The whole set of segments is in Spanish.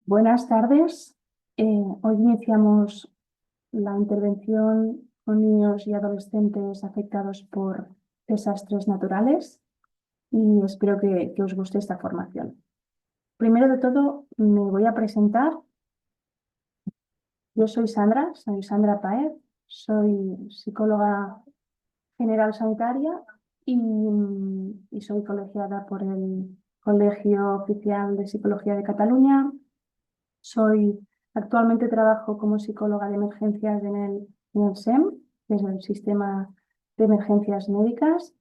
Buenas tardes. Hoy iniciamos la intervención con niños y adolescentes afectados por desastres naturales y espero que os guste esta formación. Primero de todo, me voy a presentar. Yo soy Sandra Paez, soy psicóloga general sanitaria y soy colegiada por el Colegio Oficial de Psicología de Cataluña. Actualmente trabajo como psicóloga de emergencias en el SEM, que es el Sistema de Emergencias Médicas.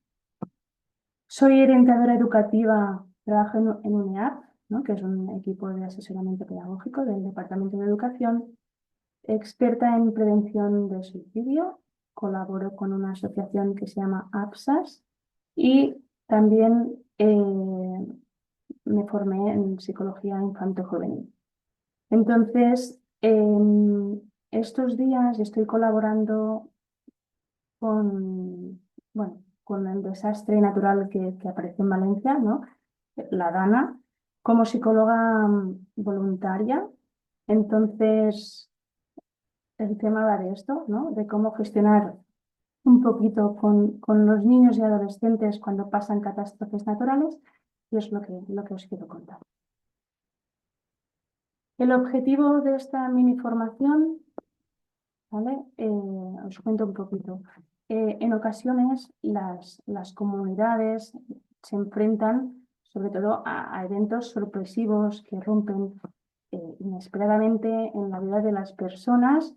Soy orientadora educativa, trabajo en UNEAP, ¿no?, que es un equipo de asesoramiento pedagógico del Departamento de Educación, experta en prevención del suicidio, colaboro con una asociación que se llama APSAS y también me formé en psicología infanto-juvenil. Entonces, estos días estoy colaborando con el desastre natural que apareció en Valencia, ¿no?, la Dana, como psicóloga voluntaria. Entonces, el tema va de esto, ¿no?, de cómo gestionar un poquito con los niños y adolescentes cuando pasan catástrofes naturales, y es lo que os quiero contar. El objetivo de esta mini formación, ¿vale? Os cuento un poquito. En ocasiones las comunidades se enfrentan sobre todo a eventos sorpresivos que rompen inesperadamente en la vida de las personas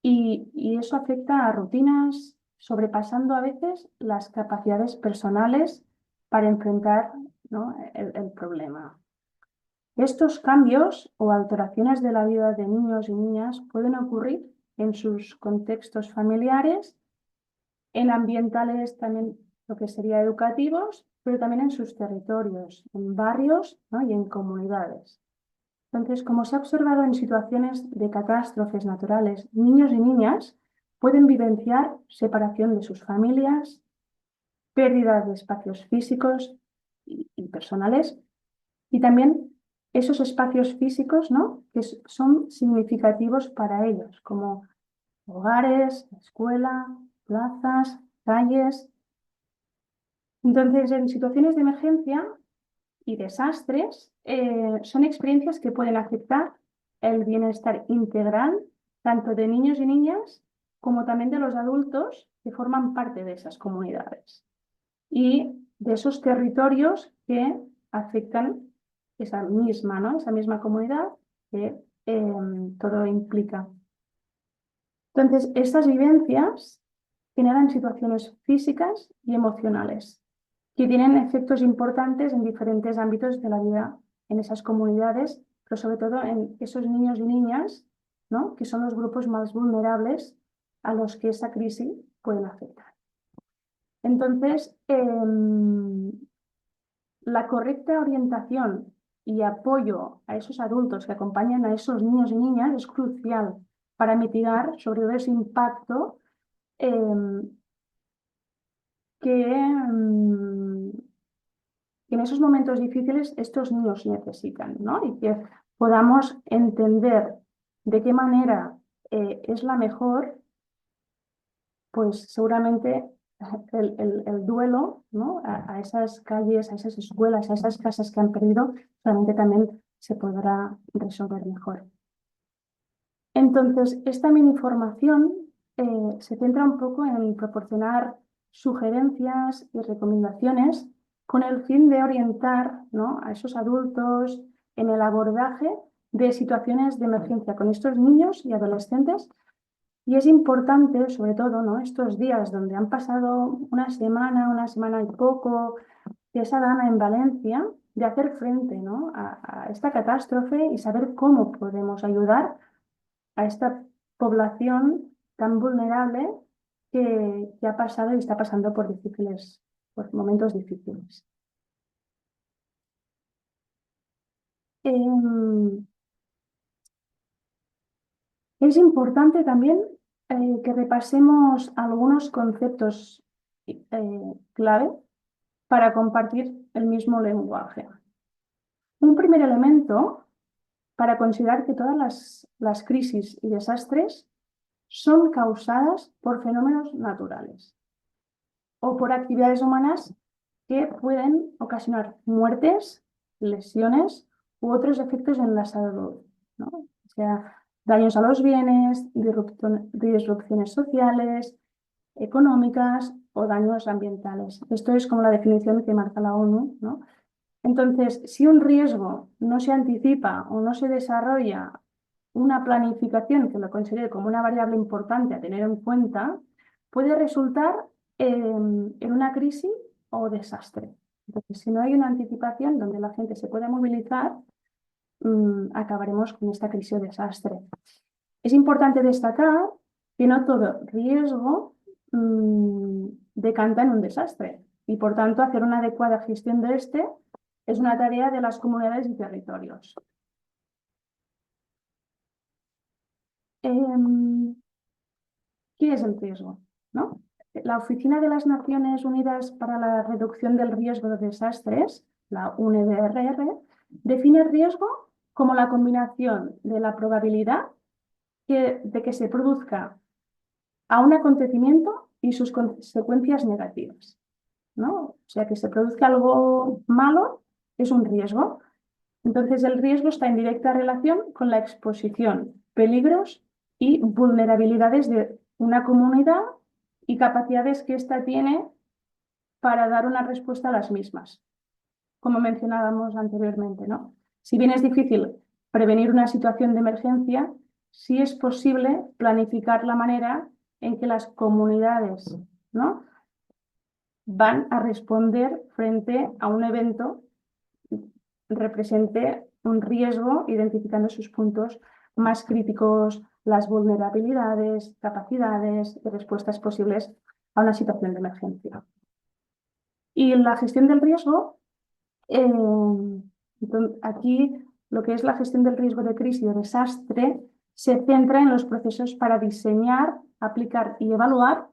y eso afecta a rutinas, sobrepasando a veces las capacidades personales para enfrentar, ¿no?, el problema. Estos cambios o alteraciones de la vida de niños y niñas pueden ocurrir en sus contextos familiares, en ambientales también, lo que sería educativos, pero también en sus territorios, en barrios, ¿no?, y en comunidades. Entonces, como se ha observado en situaciones de catástrofes naturales, niños y niñas pueden vivenciar separación de sus familias, pérdida de espacios físicos y personales, y también esos espacios físicos, ¿no?, que son significativos para ellos, como hogares, escuela, plazas, calles. Entonces, en situaciones de emergencia y desastres, son experiencias que pueden afectar el bienestar integral tanto de niños y niñas como también de los adultos que forman parte de esas comunidades y de esos territorios que afectan esa misma comunidad que todo implica. Entonces, estas vivencias generan situaciones físicas y emocionales que tienen efectos importantes en diferentes ámbitos de la vida en esas comunidades, pero sobre todo en esos niños y niñas, ¿no?, que son los grupos más vulnerables a los que esa crisis puede afectar. Entonces, la correcta orientación y apoyo a esos adultos que acompañan a esos niños y niñas es crucial para mitigar sobre todo ese impacto que en esos momentos difíciles estos niños necesitan, ¿no?, y que podamos entender de qué manera es la mejor, pues seguramente el duelo, ¿no?, a esas calles, a esas escuelas, a esas casas que han perdido, realmente también se podrá resolver mejor. Entonces, esta mini formación se centra un poco en proporcionar sugerencias y recomendaciones con el fin de orientar, ¿no?, a esos adultos en el abordaje de situaciones de emergencia con estos niños y adolescentes. Y es importante, sobre todo, ¿no?, estos días donde han pasado una semana y poco de esa Dana en Valencia, de hacer frente, ¿no?, a esta catástrofe y saber cómo podemos ayudar a esta población tan vulnerable que ha pasado y está pasando por momentos difíciles. Es importante también que repasemos algunos conceptos clave para compartir el mismo lenguaje. Un primer elemento para considerar que todas las crisis y desastres son causadas por fenómenos naturales o por actividades humanas que pueden ocasionar muertes, lesiones u otros efectos en la salud, ¿no? O sea, daños a los bienes, disrupciones sociales, económicas o daños ambientales. Esto es como la definición que marca la ONU, ¿no? Entonces, si un riesgo no se anticipa o no se desarrolla una planificación que lo considere como una variable importante a tener en cuenta, puede resultar en una crisis o desastre. Entonces, si no hay una anticipación donde la gente se pueda movilizar, acabaremos con esta crisis o desastre. Es importante destacar que no todo riesgo decanta en un desastre y, por tanto, hacer una adecuada gestión de este es una tarea de las comunidades y territorios. ¿Qué es el riesgo? ¿No? La Oficina de las Naciones Unidas para la Reducción del Riesgo de Desastres, la UNDRR, define el riesgo como la combinación de la probabilidad de que se produzca a un acontecimiento y sus consecuencias negativas, ¿no? O sea, que se produzca algo malo es un riesgo. Entonces, el riesgo está en directa relación con la exposición, peligros y vulnerabilidades de una comunidad y capacidades que ésta tiene para dar una respuesta a las mismas, como mencionábamos anteriormente, ¿no? Si bien es difícil prevenir una situación de emergencia, sí es posible planificar la manera en que las comunidades, ¿no?, van a responder frente a un evento represente un riesgo, identificando sus puntos más críticos, las vulnerabilidades, capacidades y respuestas posibles a una situación de emergencia. Y la gestión del riesgo, aquí lo que es la gestión del riesgo de crisis o desastre se centra en los procesos para diseñar, aplicar y evaluar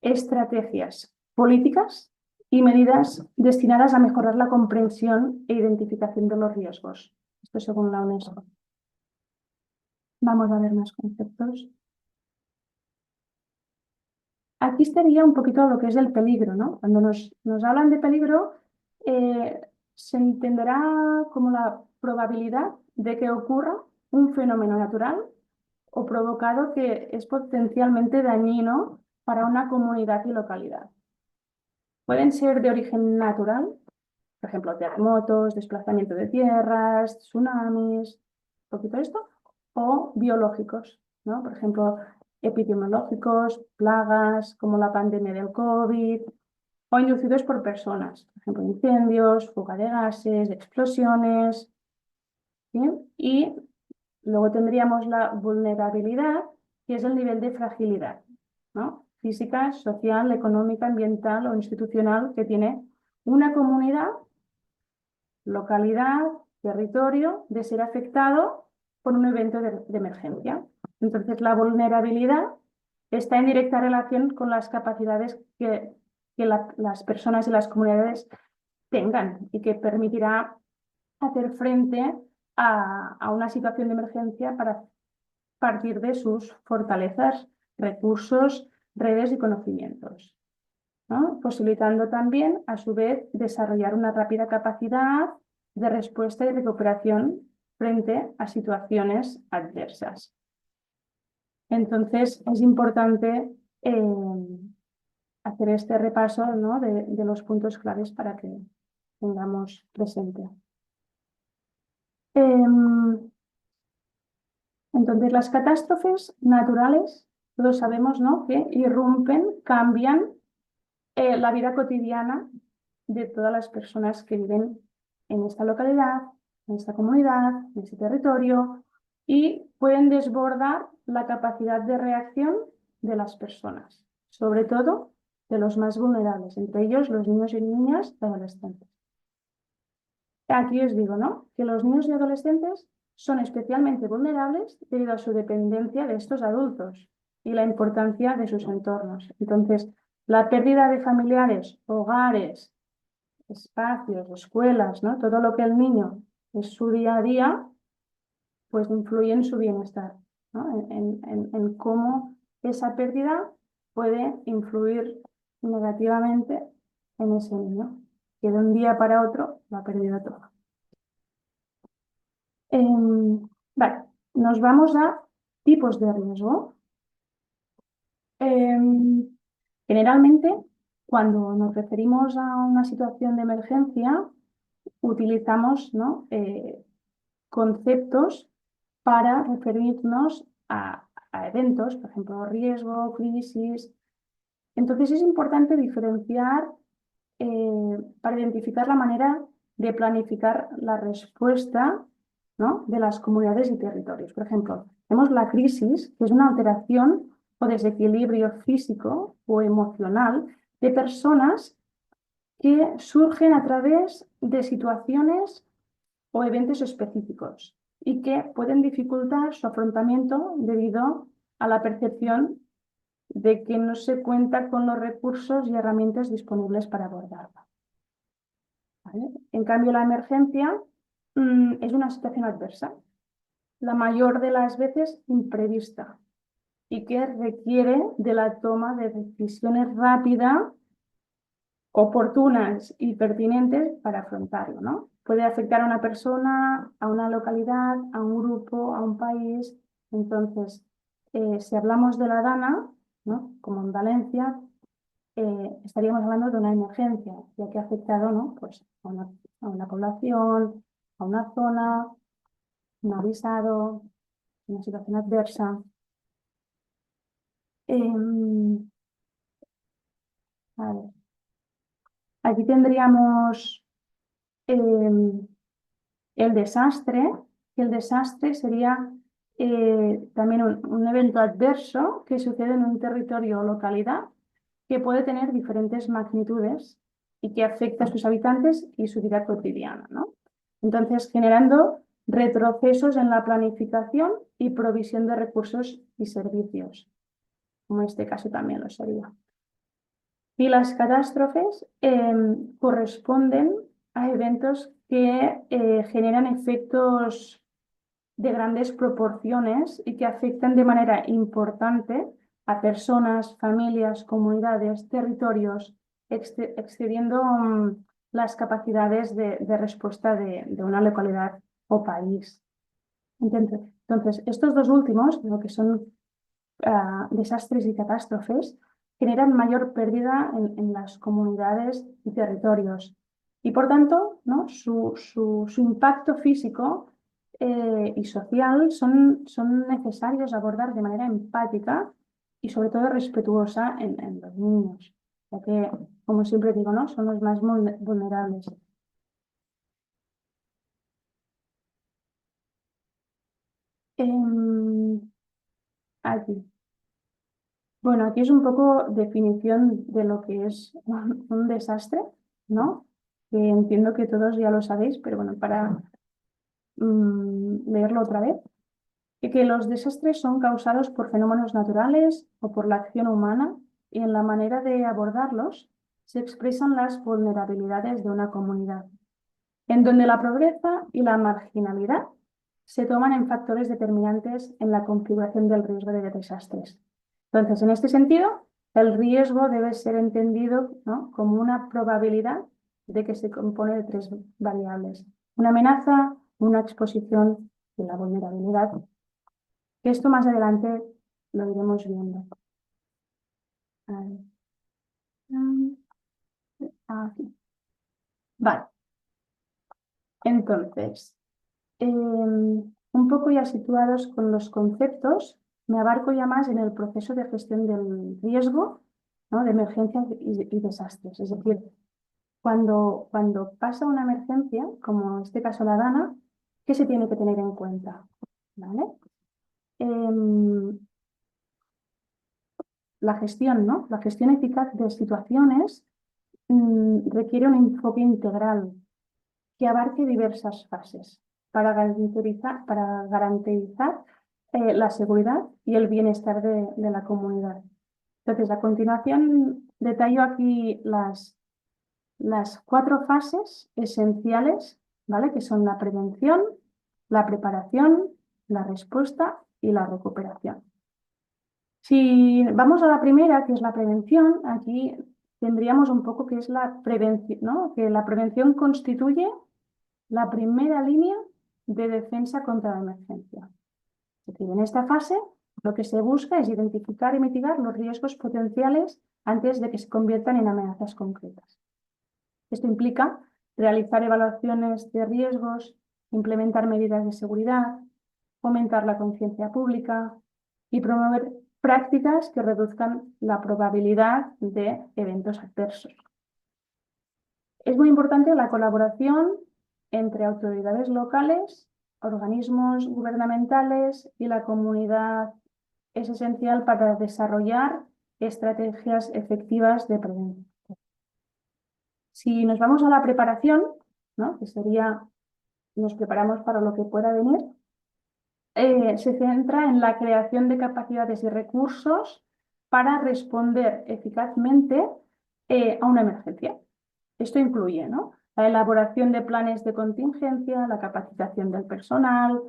estrategias políticas y medidas destinadas a mejorar la comprensión e identificación de los riesgos. Esto según la UNESCO. Vamos a ver más conceptos. Aquí estaría un poquito lo que es el peligro, ¿no? Cuando nos hablan de peligro, se entenderá como la probabilidad de que ocurra un fenómeno natural o provocado que es potencialmente dañino para una comunidad y localidad. Pueden ser de origen natural, por ejemplo, terremotos, desplazamiento de tierras, tsunamis, un poquito esto, o biológicos, ¿no? Por ejemplo, epidemiológicos, plagas como la pandemia del COVID, o inducidos por personas, por ejemplo, incendios, fuga de gases, explosiones. ¿Bien? Y luego tendríamos la vulnerabilidad, que es el nivel de fragilidad, ¿no?, física, social, económica, ambiental o institucional que tiene una comunidad, localidad, territorio, de ser afectado por un evento de emergencia. Entonces, la vulnerabilidad está en directa relación con las capacidades que las personas y las comunidades tengan y que permitirá hacer frente a una situación de emergencia para partir de sus fortalezas, recursos, redes y conocimientos, ¿no?, posibilitando también, a su vez, desarrollar una rápida capacidad de respuesta y recuperación frente a situaciones adversas. Entonces, es importante hacer este repaso, ¿no?, de los puntos claves para que tengamos presente. Entonces, las catástrofes naturales, todos sabemos, ¿no?, que irrumpen, cambian la vida cotidiana de todas las personas que viven en esta localidad, en esta comunidad, en este territorio, y pueden desbordar la capacidad de reacción de las personas, sobre todo de los más vulnerables, entre ellos los niños y niñas y adolescentes. Aquí os digo, ¿no?, que los niños y adolescentes son especialmente vulnerables debido a su dependencia de estos adultos y la importancia de sus entornos. Entonces, la pérdida de familiares, hogares, espacios, escuelas, ¿no?, todo lo que el niño es su día a día, pues influye en su bienestar, ¿no? En cómo esa pérdida puede influir negativamente en ese niño, que de un día para otro lo ha perdido todo. Vale, nos vamos a tipos de riesgo. Generalmente, cuando nos referimos a una situación de emergencia, utilizamos, ¿no? Conceptos para referirnos a eventos, por ejemplo, riesgo, crisis. Entonces es importante diferenciar para identificar la manera de planificar la respuesta, ¿no? de las comunidades y territorios. Por ejemplo, tenemos la crisis, que es una alteración o desequilibrio físico o emocional de personas que surgen a través de situaciones o eventos específicos y que pueden dificultar su afrontamiento debido a la percepción de que no se cuenta con los recursos y herramientas disponibles para abordarla. ¿Vale? En cambio, la emergencia es una situación adversa, la mayor de las veces imprevista y que requiere de la toma de decisiones rápidas, oportunas y pertinentes para afrontarlo, ¿no? Puede afectar a una persona, a una localidad, a un grupo, a un país. Entonces, si hablamos de la DANA, ¿no? como en Valencia, estaríamos hablando de una emergencia, ya que ha afectado, ¿no? pues a una población, a una zona, un avisado, una situación adversa. A ver. Aquí tendríamos el desastre, que el desastre sería también un evento adverso que sucede en un territorio o localidad que puede tener diferentes magnitudes y que afecta a sus habitantes y su vida cotidiana, ¿no? Entonces, generando retrocesos en la planificación y provisión de recursos y servicios, como en este caso también lo sería. Y las catástrofes corresponden a eventos que generan efectos de grandes proporciones y que afectan de manera importante a personas, familias, comunidades, territorios, excediendo las capacidades de respuesta de una localidad o país. Entonces, estos dos últimos, lo que son desastres y catástrofes, generan mayor pérdida en las comunidades y territorios. Y por tanto, ¿no? su impacto físico y social son necesarios abordar de manera empática y sobre todo respetuosa en los niños, ya que, como siempre digo, ¿no? son los más vulnerables. Aquí. Bueno, aquí es un poco definición de lo que es un desastre, ¿no? Que entiendo que todos ya lo sabéis, pero bueno, para leerlo otra vez. Que los desastres son causados por fenómenos naturales o por la acción humana y en la manera de abordarlos se expresan las vulnerabilidades de una comunidad, en donde la pobreza y la marginalidad se toman en factores determinantes en la configuración del riesgo de desastres. Entonces, en este sentido, el riesgo debe ser entendido, ¿no? como una probabilidad de que se compone de tres variables: una amenaza, una exposición y la vulnerabilidad. Esto más adelante lo iremos viendo. A ver. Aquí. Vale. Entonces, un poco ya situados con los conceptos, me abarco ya más en el proceso de gestión del riesgo, ¿no? de emergencias y desastres. Es decir, cuando pasa una emergencia, como en este caso la DANA, ¿qué se tiene que tener en cuenta? ¿Vale? La gestión, ¿no? La gestión eficaz de situaciones requiere un enfoque integral que abarque diversas fases para garantizar la seguridad y el bienestar de la comunidad. Entonces, a continuación, detallo aquí las 4 fases esenciales, ¿vale? Que son la prevención, la preparación, la respuesta y la recuperación. Si vamos a la primera, que es la prevención, aquí tendríamos un poco que es la prevención, ¿no? Que la prevención constituye la primera línea de defensa contra la emergencia. Es decir, en esta fase lo que se busca es identificar y mitigar los riesgos potenciales antes de que se conviertan en amenazas concretas. Esto implica realizar evaluaciones de riesgos, implementar medidas de seguridad, fomentar la conciencia pública y promover prácticas que reduzcan la probabilidad de eventos adversos. Es muy importante la colaboración entre autoridades locales, organismos gubernamentales y la comunidad. Es esencial para desarrollar estrategias efectivas de prevención. Si nos vamos a la preparación, ¿no? Que sería, nos preparamos para lo que pueda venir, se centra en la creación de capacidades y recursos para responder eficazmente a una emergencia. Esto incluye, ¿no? La elaboración de planes de contingencia, la capacitación del personal,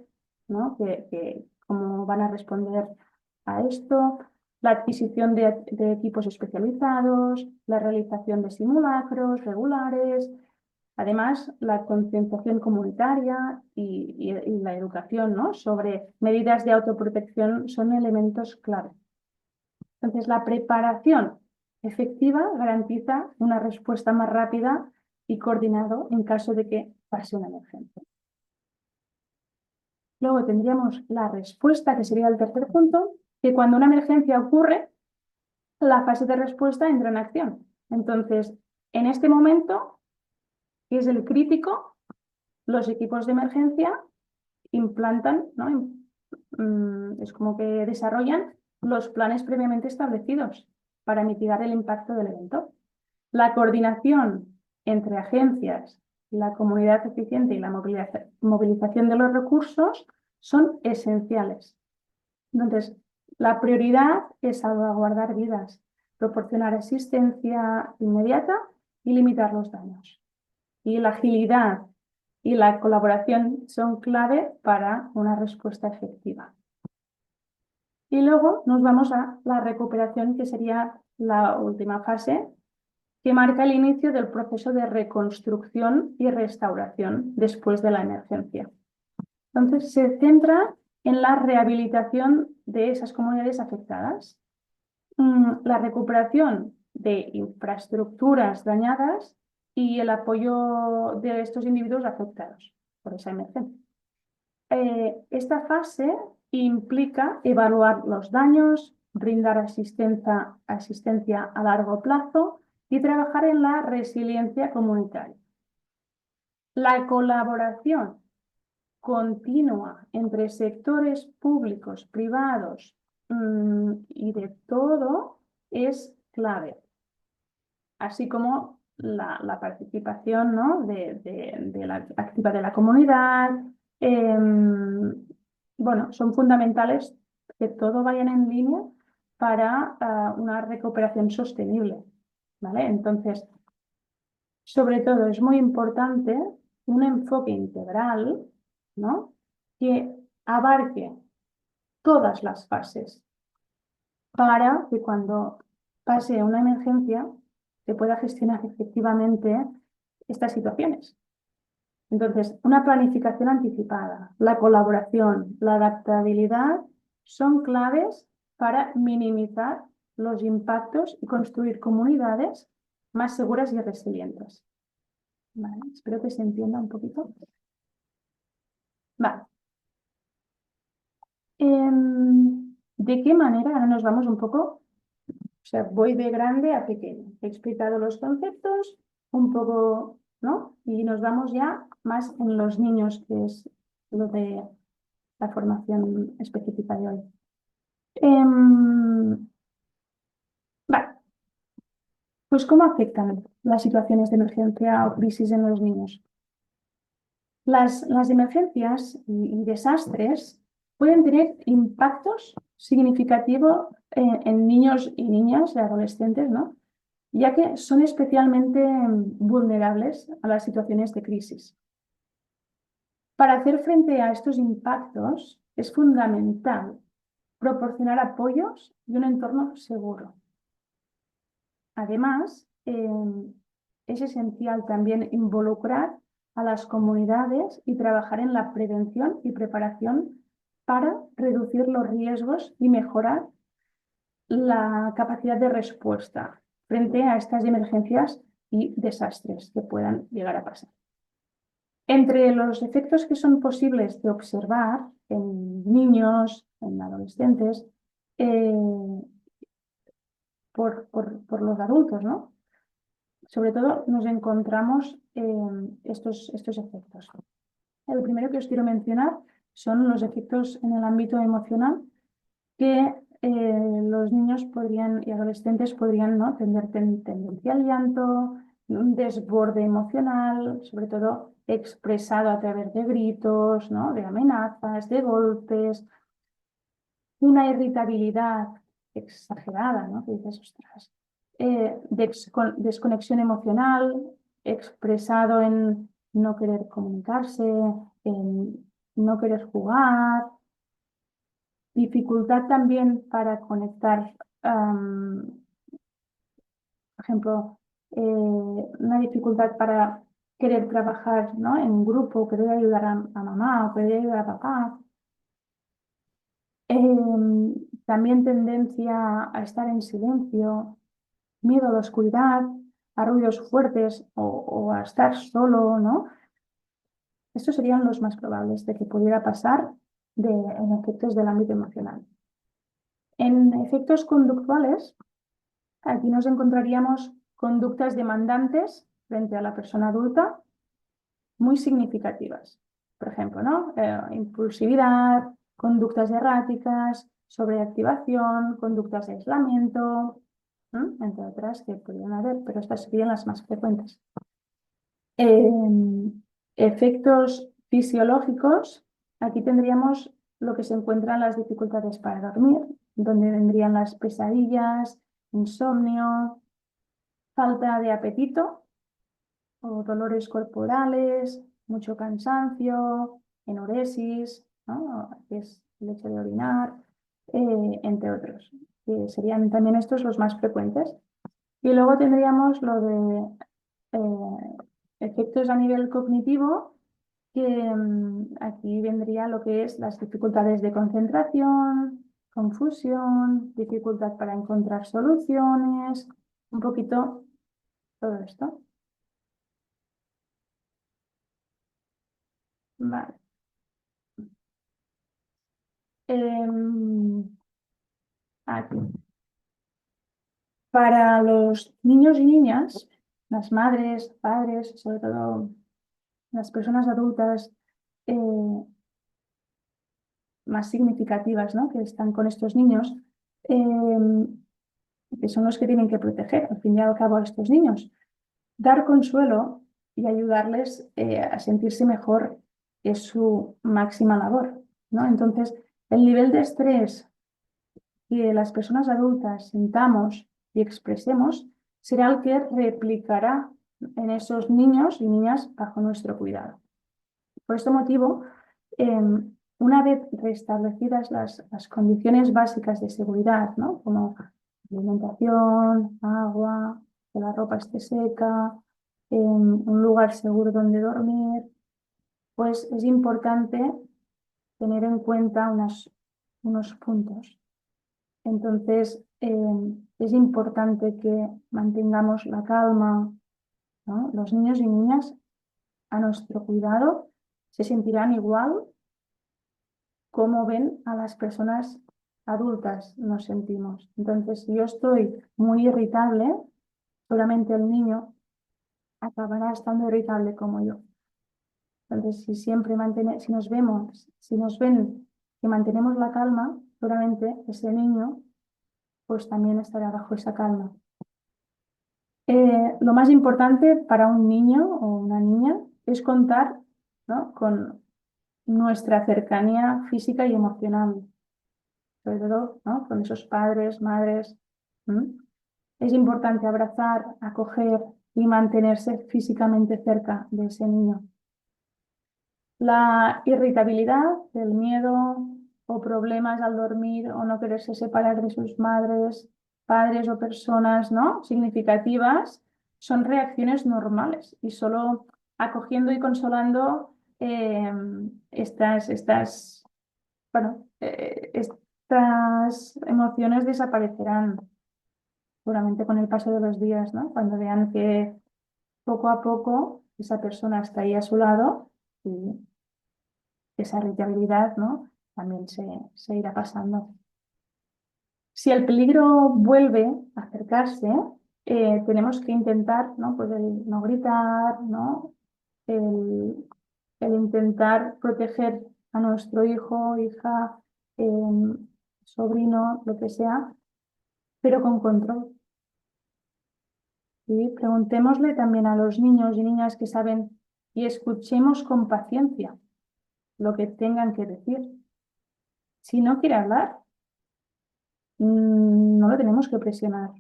¿no? Cómo van a responder a esto, la adquisición de equipos especializados, la realización de simulacros regulares, además la concienciación comunitaria y la educación, ¿no? Sobre medidas de autoprotección son elementos clave. Entonces, la preparación efectiva garantiza una respuesta más rápida y coordinada en caso de que pase una emergencia. Luego tendríamos la respuesta, que sería el tercer punto, que cuando una emergencia ocurre, la fase de respuesta entra en acción. Entonces, en este momento, que es el crítico, los equipos de emergencia implantan, ¿no? Es como que desarrollan los planes previamente establecidos para mitigar el impacto del evento. La coordinación entre agencias, la comunidad eficiente y la movilización de los recursos son esenciales. Entonces, la prioridad es salvaguardar vidas, proporcionar asistencia inmediata y limitar los daños. Y la agilidad y la colaboración son clave para una respuesta efectiva. Y luego nos vamos a la recuperación, que sería la última fase, que marca el inicio del proceso de reconstrucción y restauración después de la emergencia. Entonces, se centra en la rehabilitación de esas comunidades afectadas, la recuperación de infraestructuras dañadas y el apoyo de estos individuos afectados por esa emergencia. Esta fase implica evaluar los daños, brindar asistencia a largo plazo y trabajar en la resiliencia comunitaria. La colaboración continua entre sectores públicos, privados y de todo es clave, así como la participación, ¿no? de la activa de la comunidad. Bueno, son fundamentales que todo vaya en línea para una recuperación sostenible, ¿vale? Entonces, sobre todo es muy importante un enfoque integral, ¿no? Que abarque todas las fases para que cuando pase una emergencia se pueda gestionar efectivamente estas situaciones. Entonces, una planificación anticipada, la colaboración, la adaptabilidad son claves para minimizar los impactos y construir comunidades más seguras y resilientes. Vale, espero que se entienda un poquito. Vale. ¿De qué manera? Ahora nos vamos un poco, o sea, voy de grande a pequeño. He explicado los conceptos, un poco, ¿no? Y nos vamos ya más en los niños, que es lo de la formación específica de hoy. Vale. Pues, ¿cómo afectan las situaciones de emergencia o crisis en los niños? Las emergencias y desastres pueden tener impactos significativos en niños y niñas y adolescentes, ¿no? Ya que son especialmente vulnerables a las situaciones de crisis. Para hacer frente a estos impactos, es fundamental proporcionar apoyos y un entorno seguro. Además, es esencial también involucrar a las comunidades y trabajar en la prevención y preparación para reducir los riesgos y mejorar la capacidad de respuesta frente a estas emergencias y desastres que puedan llegar a pasar. Entre los efectos que son posibles de observar en niños, en adolescentes, por los adultos, ¿no? Sobre todo nos encontramos estos efectos. El primero que os quiero mencionar son los efectos en el ámbito emocional que los niños y adolescentes podrían, ¿no?, tener tendencia al llanto, un desborde emocional, sobre todo expresado a través de gritos, ¿no?, de amenazas, de golpes, una irritabilidad exagerada, ¿no?, que dices, ostras, desconexión emocional, expresado en no querer comunicarse, en no querer jugar, dificultad también para conectar, por ejemplo, una dificultad para querer trabajar, ¿no?, en grupo, querer ayudar a mamá o querer ayudar a papá. También tendencia a estar en silencio, miedo a la oscuridad, a ruidos fuertes o a estar solo, ¿no? Estos serían los más probables de que pudiera pasar en efectos del ámbito emocional. En efectos conductuales, aquí nos encontraríamos conductas demandantes frente a la persona adulta muy significativas. Por ejemplo, ¿no?, impulsividad, conductas erráticas, sobreactivación, conductas de aislamiento, entre otras que podrían haber, pero estas serían las más frecuentes. Efectos fisiológicos, aquí tendríamos lo que se encuentran las dificultades para dormir, donde vendrían las pesadillas, insomnio, falta de apetito o dolores corporales, mucho cansancio, enuresis, ¿no?, que es el hecho de orinar, entre otros, que serían también estos los más frecuentes. Y luego tendríamos lo de efectos a nivel cognitivo, que aquí vendría lo que es las dificultades de concentración, confusión, dificultad para encontrar soluciones, un poquito todo esto. Vale. Aquí. Para los niños y niñas, las madres, padres, sobre todo las personas adultas más significativas, ¿no?, que están con estos niños, que son los que tienen que proteger, al fin y al cabo, a estos niños. Dar consuelo y ayudarles a sentirse mejor es su máxima labor, ¿no? Entonces, el nivel de estrés que las personas adultas sintamos y expresemos será el que replicará en esos niños y niñas bajo nuestro cuidado. Por este motivo, una vez restablecidas las condiciones básicas de seguridad, ¿no?, como alimentación, agua, que la ropa esté seca, un lugar seguro donde dormir, pues es importante tener en cuenta unos puntos. Entonces, es importante que mantengamos la calma, ¿no? Los niños y niñas a nuestro cuidado se sentirán igual como ven a las personas adultas nos sentimos. Entonces, si yo estoy muy irritable, seguramente el niño acabará estando irritable como yo. Entonces, si nos ven que mantenemos la calma, seguramente ese niño pues también estará bajo esa calma. Lo más importante para un niño o una niña es contar, ¿no?, con nuestra cercanía física y emocional, sobre todo, ¿no?, con esos padres, madres. Es importante abrazar, acoger y mantenerse físicamente cerca de ese niño. La irritabilidad, el miedo, o problemas al dormir o no quererse separar de sus madres, padres o personas, ¿no? significativas, son reacciones normales y solo acogiendo y consolando estas emociones desaparecerán seguramente con el paso de los días, ¿no? Cuando vean que poco a poco esa persona está ahí a su lado y esa irritabilidad, ¿no? también se irá pasando. Si el peligro vuelve a acercarse, tenemos que intentar, ¿no? Pues el no gritar, ¿no? El intentar proteger a nuestro hijo, hija, sobrino, lo que sea, pero con control. ¿Sí? Preguntémosle también a los niños y niñas que saben y escuchemos con paciencia lo que tengan que decir. Si no quiere hablar, no lo tenemos que presionar.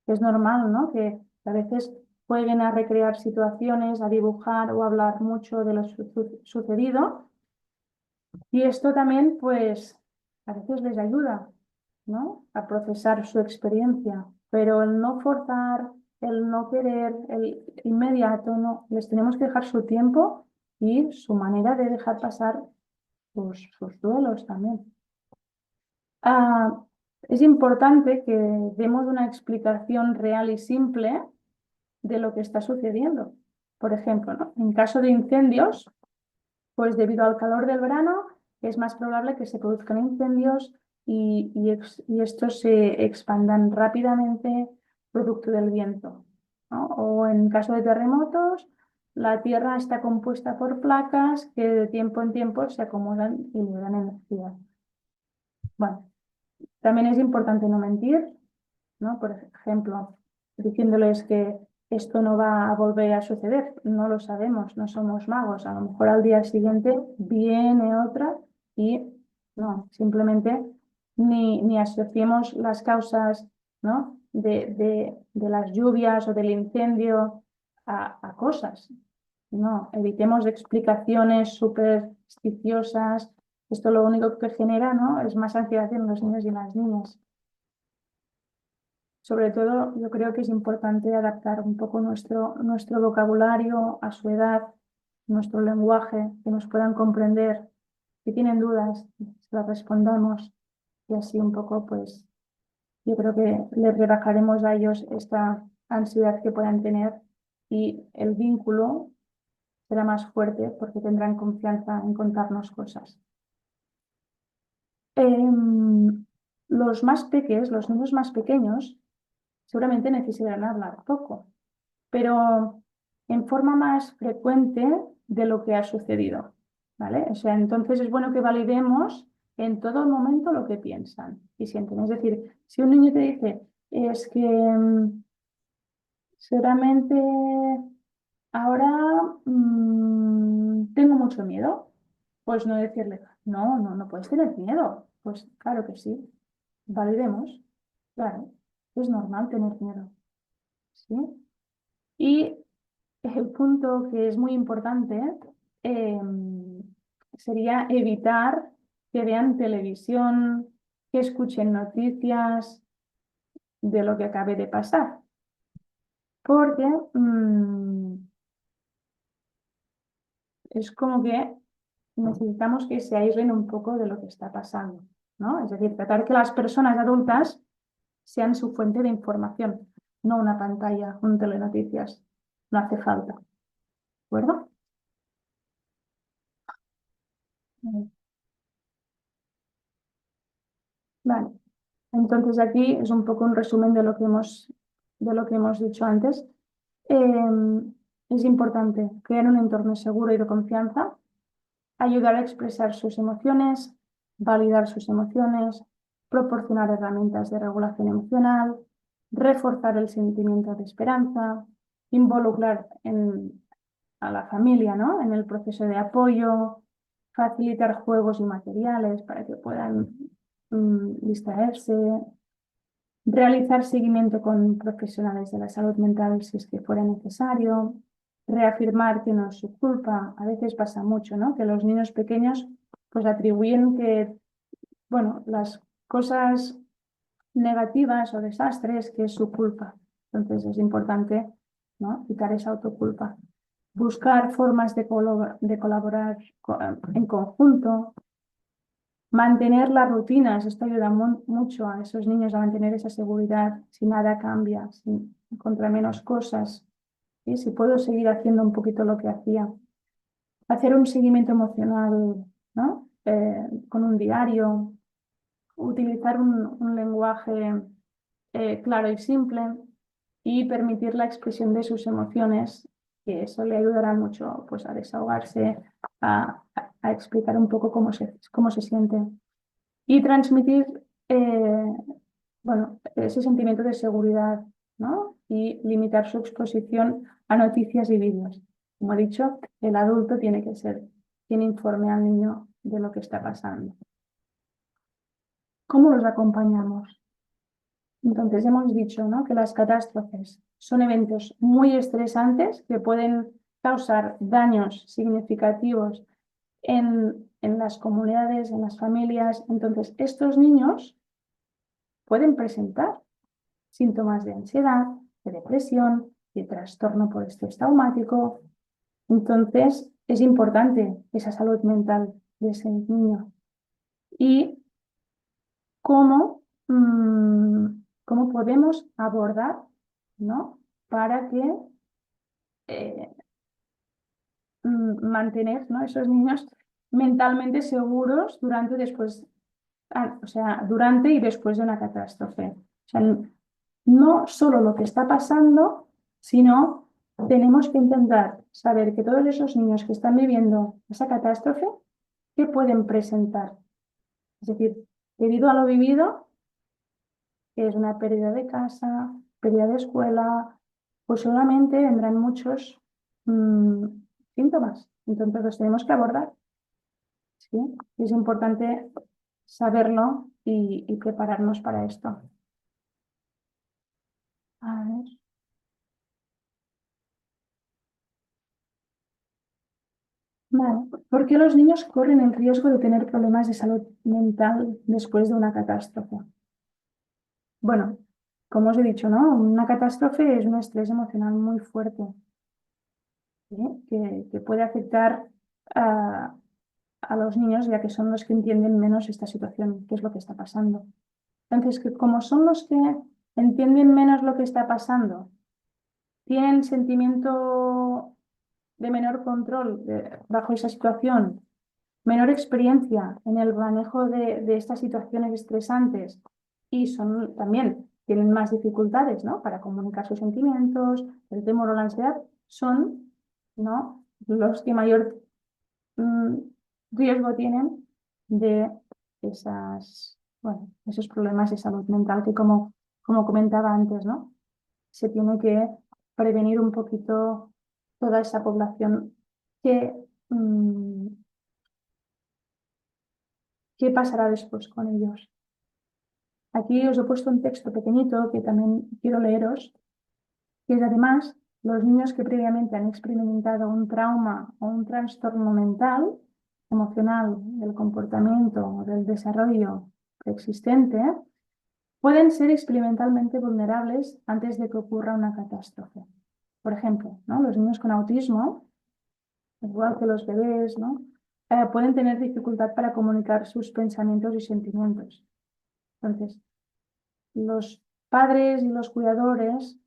Es normal, ¿no? Que a veces jueguen a recrear situaciones, a dibujar o a hablar mucho de lo sucedido. Y esto también, pues, a veces les ayuda, ¿no? A procesar su experiencia. Pero el no forzar, el no querer, el inmediato, no. Les tenemos que dejar su tiempo y su manera de dejar pasar sus duelos también. Es importante que demos una explicación real y simple de lo que está sucediendo. Por ejemplo, ¿no? En caso de incendios, pues debido al calor del verano es más probable que se produzcan incendios y estos se expandan rápidamente producto del viento, ¿no? O en caso de terremotos, la Tierra está compuesta por placas que de tiempo en tiempo se acumulan y liberan energía. Bueno, también es importante no mentir, ¿no? Por ejemplo, diciéndoles que esto no va a volver a suceder. No lo sabemos, no somos magos. A lo mejor al día siguiente viene otra y no, simplemente ni asociemos las causas, ¿no? de las lluvias o del incendio a cosas. No, evitemos explicaciones supersticiosas. Esto lo único que genera, ¿no? es más ansiedad en los niños y en las niñas. Sobre todo, yo creo que es importante adaptar un poco nuestro vocabulario a su edad, nuestro lenguaje, que nos puedan comprender. Si tienen dudas, se las respondamos y así un poco, pues, yo creo que les rebajaremos a ellos esta ansiedad que puedan tener y el vínculo será más fuerte porque tendrán confianza en contarnos cosas. Los niños más pequeños, seguramente necesitarán hablar poco, pero en forma más frecuente de lo que ha sucedido, ¿vale? O sea, entonces es bueno que validemos en todo momento lo que piensan y sienten. Es decir, si un niño te dice, es que seguramente ahora tengo mucho miedo, pues no decirle, no puedes tener miedo. Pues claro que sí, validemos, claro, es normal tener miedo, ¿sí? Y el punto que es muy importante sería evitar que vean televisión, que escuchen noticias de lo que acabe de pasar, porque es como que necesitamos que se aíslen un poco de lo que está pasando, ¿no? Es decir, tratar que las personas adultas sean su fuente de información, no una pantalla, un telenoticias. No hace falta, ¿de acuerdo? Vale. Entonces aquí es un poco un resumen de lo que hemos dicho antes. Es importante crear un entorno seguro y de confianza, ayudar a expresar sus emociones, validar sus emociones, proporcionar herramientas de regulación emocional, reforzar el sentimiento de esperanza, involucrar a la familia, ¿no? en el proceso de apoyo, facilitar juegos y materiales para que puedan distraerse, realizar seguimiento con profesionales de la salud mental si es que fuera necesario, reafirmar que no es su culpa. A veces pasa mucho, ¿no? Que los niños pequeños pues atribuyen que bueno, las cosas negativas o desastres que es su culpa. Entonces es importante, ¿no?, quitar esa autoculpa. Buscar formas de colaborar en conjunto, mantener las rutinas. Esto ayuda mucho a esos niños a mantener esa seguridad. Si nada cambia, si encontrar menos cosas, ¿sí?, si puedo seguir haciendo un poquito lo que hacía. Hacer un seguimiento emocional, ¿no?, con un diario. Utilizar un lenguaje claro y simple y permitir la expresión de sus emociones, que eso le ayudará mucho, pues, a desahogarse, a explicar un poco cómo se siente y transmitir bueno, ese sentimiento de seguridad, ¿no?, y limitar su exposición a noticias y vídeos. Como he dicho, el adulto tiene que ser quien informe al niño de lo que está pasando. ¿Cómo los acompañamos? Entonces, hemos dicho, ¿no?, que las catástrofes son eventos muy estresantes que pueden causar daños significativos en las comunidades, en las familias. Entonces, estos niños pueden presentar síntomas de ansiedad, de depresión, de trastorno por estrés traumático. Entonces, es importante esa salud mental de ese niño. Y cómo, cómo podemos abordar, ¿no?, para que mantener, ¿no?, esos niños mentalmente seguros durante, después, o sea, durante y después de una catástrofe. O sea, no solo lo que está pasando, sino tenemos que intentar saber que todos esos niños que están viviendo esa catástrofe, ¿qué pueden presentar? Es decir, debido a lo vivido, que es una pérdida de casa, pérdida de escuela, pues solamente vendrán muchos síntomas. Entonces los tenemos que abordar, ¿sí? Y es importante saberlo y prepararnos para esto. A ver. Vale. ¿Por qué los niños corren el riesgo de tener problemas de salud mental después de una catástrofe? Bueno, como os he dicho, ¿no?, una catástrofe es un estrés emocional muy fuerte, ¿sí?, que puede afectar a los niños, ya que son los que entienden menos esta situación, qué es lo que está pasando. Entonces, que como son los que entienden menos lo que está pasando, tienen sentimiento de menor control bajo esa situación, menor experiencia en el manejo de estas situaciones estresantes y también tienen más dificultades, ¿no?, para comunicar sus sentimientos, el temor o la ansiedad, son, ¿no?, los que mayor riesgo tienen de bueno, esos problemas de salud mental que, como comentaba antes, ¿no?, se tiene que prevenir un poquito toda esa población que, ¿qué pasará después con ellos? Aquí os he puesto un texto pequeñito que también quiero leeros, que es: además, los niños que previamente han experimentado un trauma o un trastorno mental, emocional, del comportamiento o del desarrollo existente, pueden ser experimentalmente vulnerables antes de que ocurra una catástrofe. Por ejemplo, ¿no?, los niños con autismo, igual que los bebés, ¿no?, pueden tener dificultad para comunicar sus pensamientos y sentimientos. Entonces, los padres y los cuidadores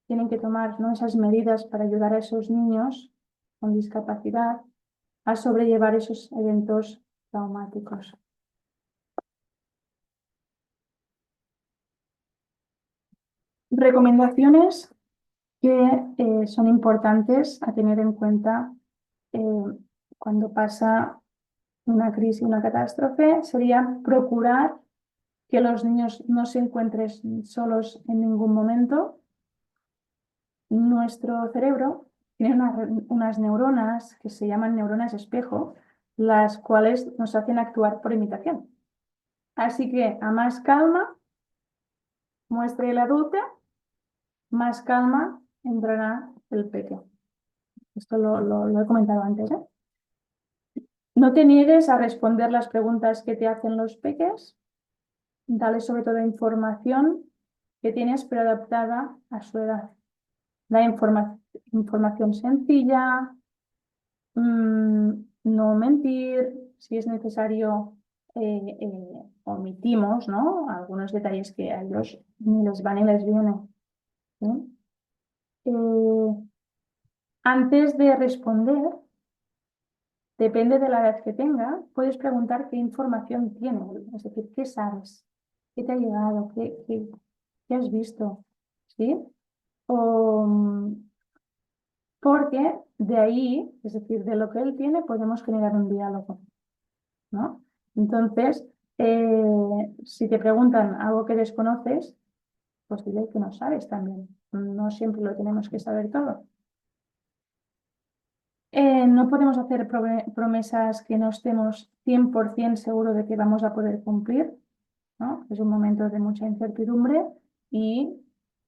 tienen que tomar, ¿no?, esas medidas para ayudar a esos niños con discapacidad a sobrellevar esos eventos traumáticos. Recomendaciones que son importantes a tener en cuenta cuando pasa una crisis, una catástrofe, sería procurar que los niños no se encuentren solos en ningún momento. Nuestro cerebro tiene unas neuronas que se llaman neuronas espejo, las cuales nos hacen actuar por imitación. Así que a más calma muestre el adulto, más calma entrará el pequeño. Esto lo he comentado antes, ¿eh? No te niegues a responder las preguntas que te hacen los peques. Dale sobre todo información que tienes, pero adaptada a su edad. Da información sencilla, no mentir, si es necesario, omitimos, ¿no? Algunos detalles que a ellos ni les van ni les vienen. ¿Sí? Antes de responder, depende de la edad que tenga, puedes preguntar qué información tiene, es decir, qué sabes, qué te ha llegado, qué has visto, ¿sí? O, porque de ahí, es decir, de lo que él tiene, podemos generar un diálogo, ¿no? Entonces, si te preguntan algo que desconoces, pues dile que no sabes también. No siempre lo tenemos que saber todo. No podemos hacer promesas que no estemos 100% seguros de que vamos a poder cumplir, ¿no? Es un momento de mucha incertidumbre y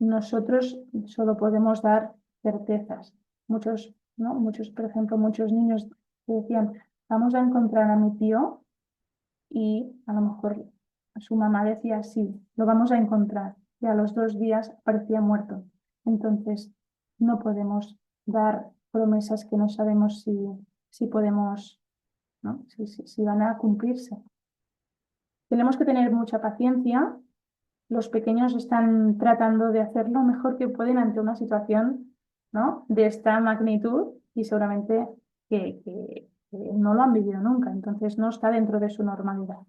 nosotros solo podemos dar certezas. Muchos, ¿no? Muchos, por ejemplo, muchos niños que decían, vamos a encontrar a mi tío y a lo mejor su mamá decía, sí, lo vamos a encontrar. Y a los 2 días parecía muerto. Entonces, no podemos dar promesas que no sabemos si podemos, ¿no? Si van a cumplirse. Tenemos que tener mucha paciencia. Los pequeños están tratando de hacer lo mejor que pueden ante una situación, ¿no? De esta magnitud y seguramente que no lo han vivido nunca. Entonces, no está dentro de su normalidad.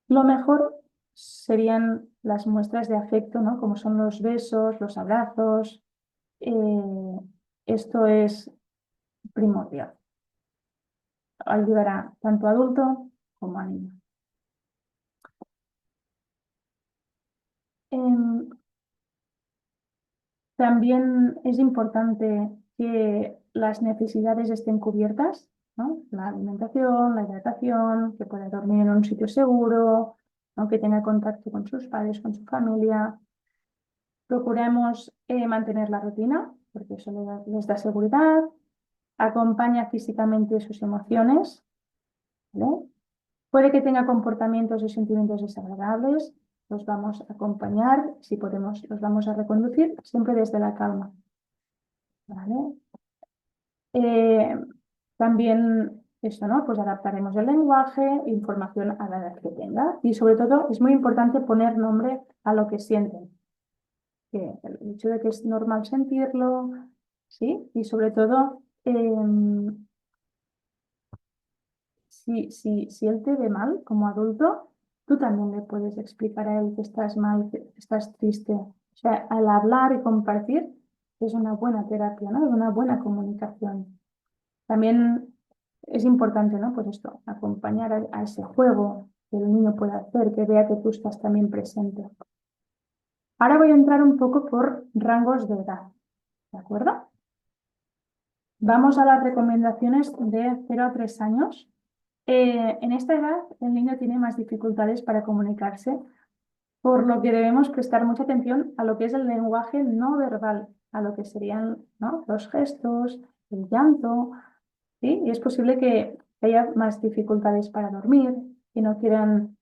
Lo mejor serían las muestras de afecto, ¿no? Como son los besos, los abrazos. Esto es primordial. Ayudará tanto a adulto como a niño. Em, También es importante que las necesidades estén cubiertas, ¿no? La alimentación, la hidratación, que pueda dormir en un sitio seguro, ¿no? Que tenga contacto con sus padres, con su familia. Procuremos mantener la rutina, porque eso les da seguridad, acompaña físicamente sus emociones, ¿vale? Puede que tenga comportamientos y sentimientos desagradables, los vamos a acompañar, si podemos, los vamos a reconducir, siempre desde la calma, ¿vale? Eh, También eso, ¿no? Pues adaptaremos el lenguaje, información a la edad que tenga y sobre todo es muy importante poner nombre a lo que sienten. Que el hecho de que es normal sentirlo, ¿sí? Y sobre todo, si él te ve mal como adulto, tú también le puedes explicar a él que estás mal, que estás triste. O sea, al hablar y compartir es una buena terapia, ¿no? Es una buena comunicación. También es importante, ¿no? Pues esto, acompañar a ese juego que el niño puede hacer, que vea que tú estás también presente. Ahora voy a entrar un poco por rangos de edad, ¿de acuerdo? Vamos a las recomendaciones de 0 a 3 años. En esta edad el niño tiene más dificultades para comunicarse, por lo que debemos prestar mucha atención a lo que es el lenguaje no verbal, a lo que serían, ¿no? Los gestos, el llanto, ¿sí? Y es posible que haya más dificultades para dormir, que no quieran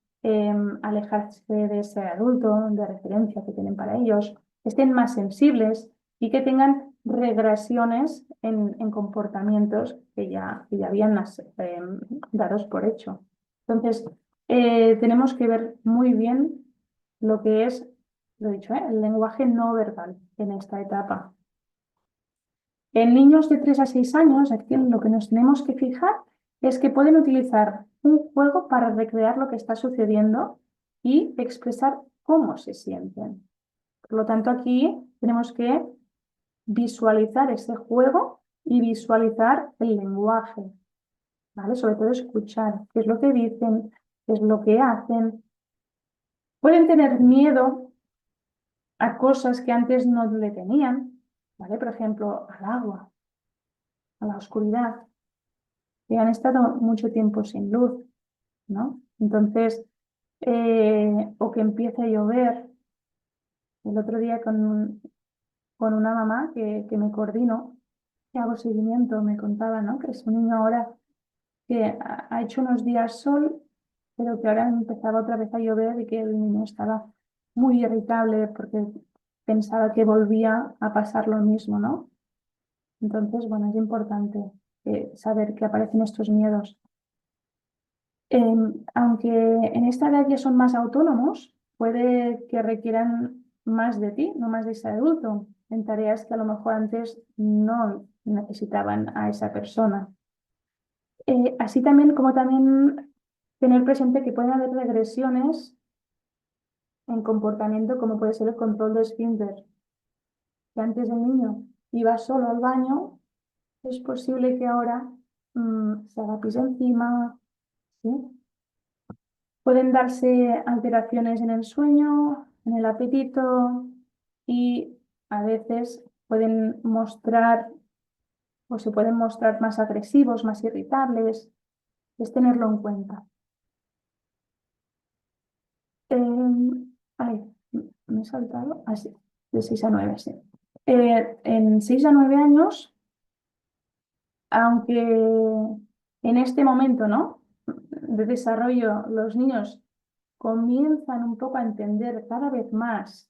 alejarse de ese adulto de referencia que tienen para ellos, que estén más sensibles y que tengan regresiones en comportamientos que ya habían dados por hecho. Entonces, tenemos que ver muy bien lo que es, lo dicho, el lenguaje no verbal en esta etapa. En niños de 3 a 6 años, aquí lo que nos tenemos que fijar es que pueden utilizar un juego para recrear lo que está sucediendo y expresar cómo se sienten. Por lo tanto, aquí tenemos que visualizar ese juego y visualizar el lenguaje, ¿vale? Sobre todo escuchar qué es lo que dicen, qué es lo que hacen. Pueden tener miedo a cosas que antes no le tenían, ¿vale? Por ejemplo, al agua, a la oscuridad, que han estado mucho tiempo sin luz, ¿no? Entonces, o que empiece a llover. El otro día con una mamá que me coordino, que hago seguimiento, me contaba, ¿no? Que su niño ahora que ha hecho unos días sol, pero que ahora empezaba otra vez a llover y que el niño estaba muy irritable porque pensaba que volvía a pasar lo mismo, ¿no? Entonces, bueno, es importante saber que aparecen estos miedos. Aunque en esta edad ya son más autónomos, puede que requieran más de ti, no más de ese adulto, en tareas que a lo mejor antes no necesitaban a esa persona. Así también como también tener presente que pueden haber regresiones en comportamiento como puede ser el control de esfínter. Que antes el niño iba solo al baño, es posible que ahora se haga pis encima, ¿sí? Pueden darse alteraciones en el sueño, en el apetito y a veces pueden mostrar o se pueden mostrar más agresivos, más irritables. Es tenerlo en cuenta. Ay, me he saltado. Así, de 6 a 9, sí. En 6 a 9 años, aunque en este momento, ¿no? de desarrollo los niños comienzan un poco a entender cada vez más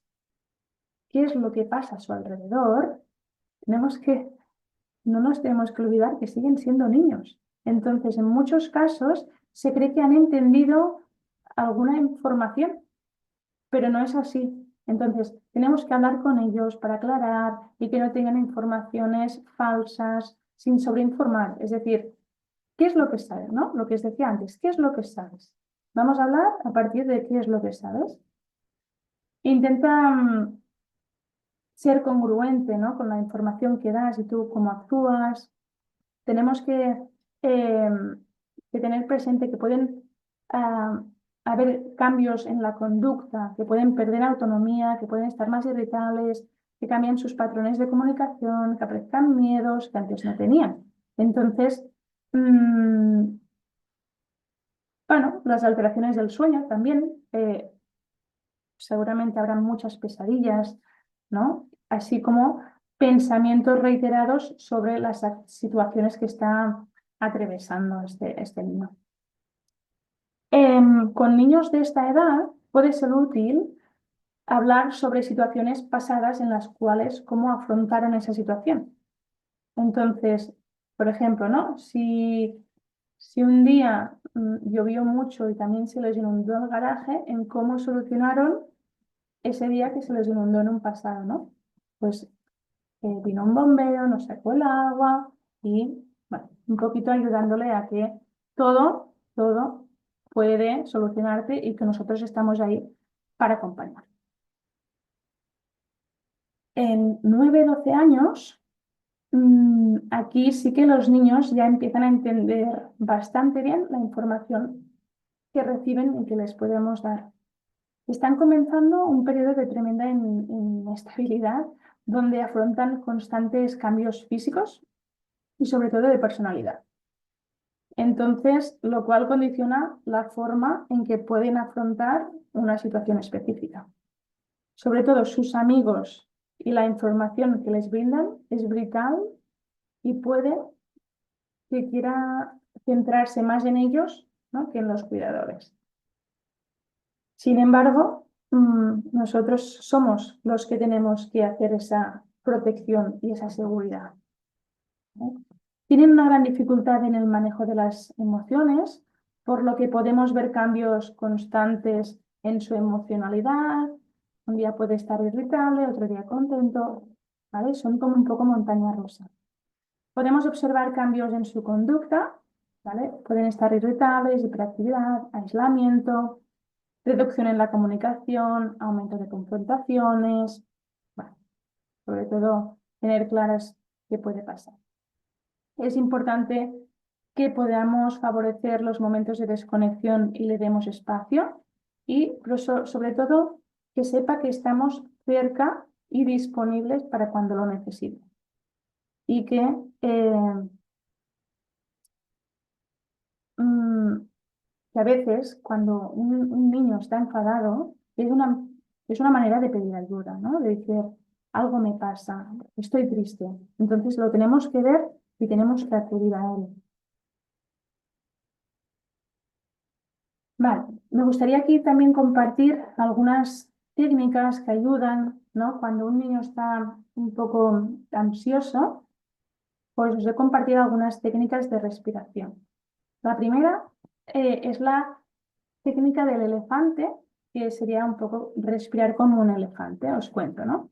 qué es lo que pasa a su alrededor, no nos tenemos que olvidar que siguen siendo niños. Entonces, en muchos casos se cree que han entendido alguna información, pero no es así. Entonces, tenemos que hablar con ellos para aclarar y que no tengan informaciones falsas sin sobreinformar. Es decir, ¿qué es lo que sabes? ¿No? Lo que os decía antes, ¿qué es lo que sabes? Vamos a hablar a partir de qué es lo que sabes. Intenta ser congruente, ¿no? con la información que das y tú cómo actúas. Tenemos eh, que tener presente que pueden haber cambios en la conducta, que pueden perder autonomía, que pueden estar más irritables, que cambien sus patrones de comunicación, que aparezcan miedos que antes no tenían. Entonces, bueno, las alteraciones del sueño también. Seguramente habrá muchas pesadillas, ¿no? Así como pensamientos reiterados sobre las situaciones que está atravesando este niño. Con niños de esta edad puede ser útil hablar sobre situaciones pasadas en las cuales cómo afrontaron esa situación. Entonces, por ejemplo, ¿no? Si un día llovió mucho y también se les inundó el garaje, en cómo solucionaron ese día que se les inundó en un pasado, ¿no? Pues vino un bombero, nos sacó el agua y, bueno, un poquito ayudándole a que todo puede solucionarte y que nosotros estamos ahí para acompañar. En 9, 12 años, aquí sí que los niños ya empiezan a entender bastante bien la información que reciben y que les podemos dar. Están comenzando un periodo de tremenda inestabilidad donde afrontan constantes cambios físicos y sobre todo de personalidad. Entonces, lo cual condiciona la forma en que pueden afrontar una situación específica. Sobre todo sus amigos y la información que les brindan es vital y puede que quiera centrarse más en ellos, ¿no? que en los cuidadores. Sin embargo, nosotros somos los que tenemos que hacer esa protección y esa seguridad. Tienen una gran dificultad en el manejo de las emociones, por lo que podemos ver cambios constantes en su emocionalidad. Un día puede estar irritable, otro día contento, ¿vale? Son como un poco montaña rusa. Podemos observar cambios en su conducta, ¿vale? Pueden estar irritables, hiperactividad, aislamiento, reducción en la comunicación, aumento de confrontaciones, bueno, sobre todo tener claras qué puede pasar. Es importante que podamos favorecer los momentos de desconexión y le demos espacio y sobre todo que sepa que estamos cerca y disponibles para cuando lo necesite. Y que a veces cuando un niño está enfadado es una manera de pedir ayuda, ¿no? De decir, algo me pasa, estoy triste. Entonces lo tenemos que ver y tenemos que acudir a él. Vale, me gustaría aquí también compartir algunas técnicas que ayudan, ¿no? Cuando un niño está un poco ansioso, pues os he compartido algunas técnicas de respiración. La primera es la técnica del elefante, que sería un poco respirar como un elefante, os cuento, ¿no?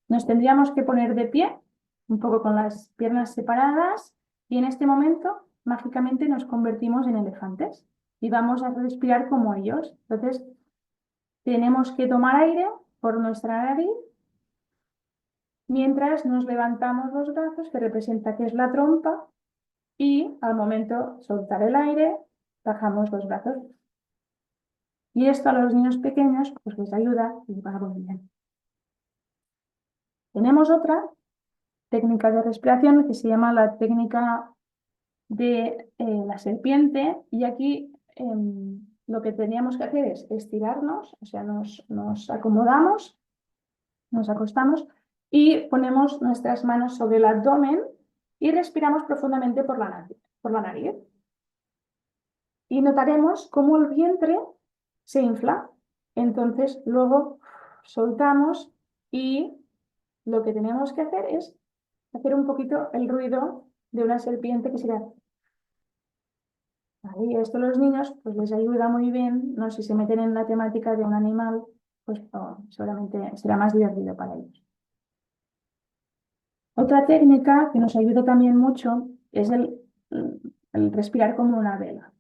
Nos tendríamos que poner de pie, un poco con las piernas separadas, y en este momento mágicamente nos convertimos en elefantes y vamos a respirar como ellos. Entonces, tenemos que tomar aire por nuestra nariz mientras nos levantamos los brazos, que representa que es la trompa, y al momento soltar el aire, bajamos los brazos. Y esto a los niños pequeños pues les ayuda y va muy bien. Tenemos otra técnica de respiración que se llama la técnica de la serpiente, y aquí lo que teníamos que hacer es estirarnos, o sea, nos acomodamos, nos acostamos y ponemos nuestras manos sobre el abdomen y respiramos profundamente por la nariz. Y notaremos cómo el vientre se infla. Entonces, luego soltamos y lo que tenemos que hacer es hacer un poquito el ruido de una serpiente que será. Y esto a los niños pues les ayuda muy bien, ¿no? Si se meten en la temática de un animal, pues seguramente será más divertido para ellos. Otra técnica que nos ayuda también mucho es el respirar como una vela,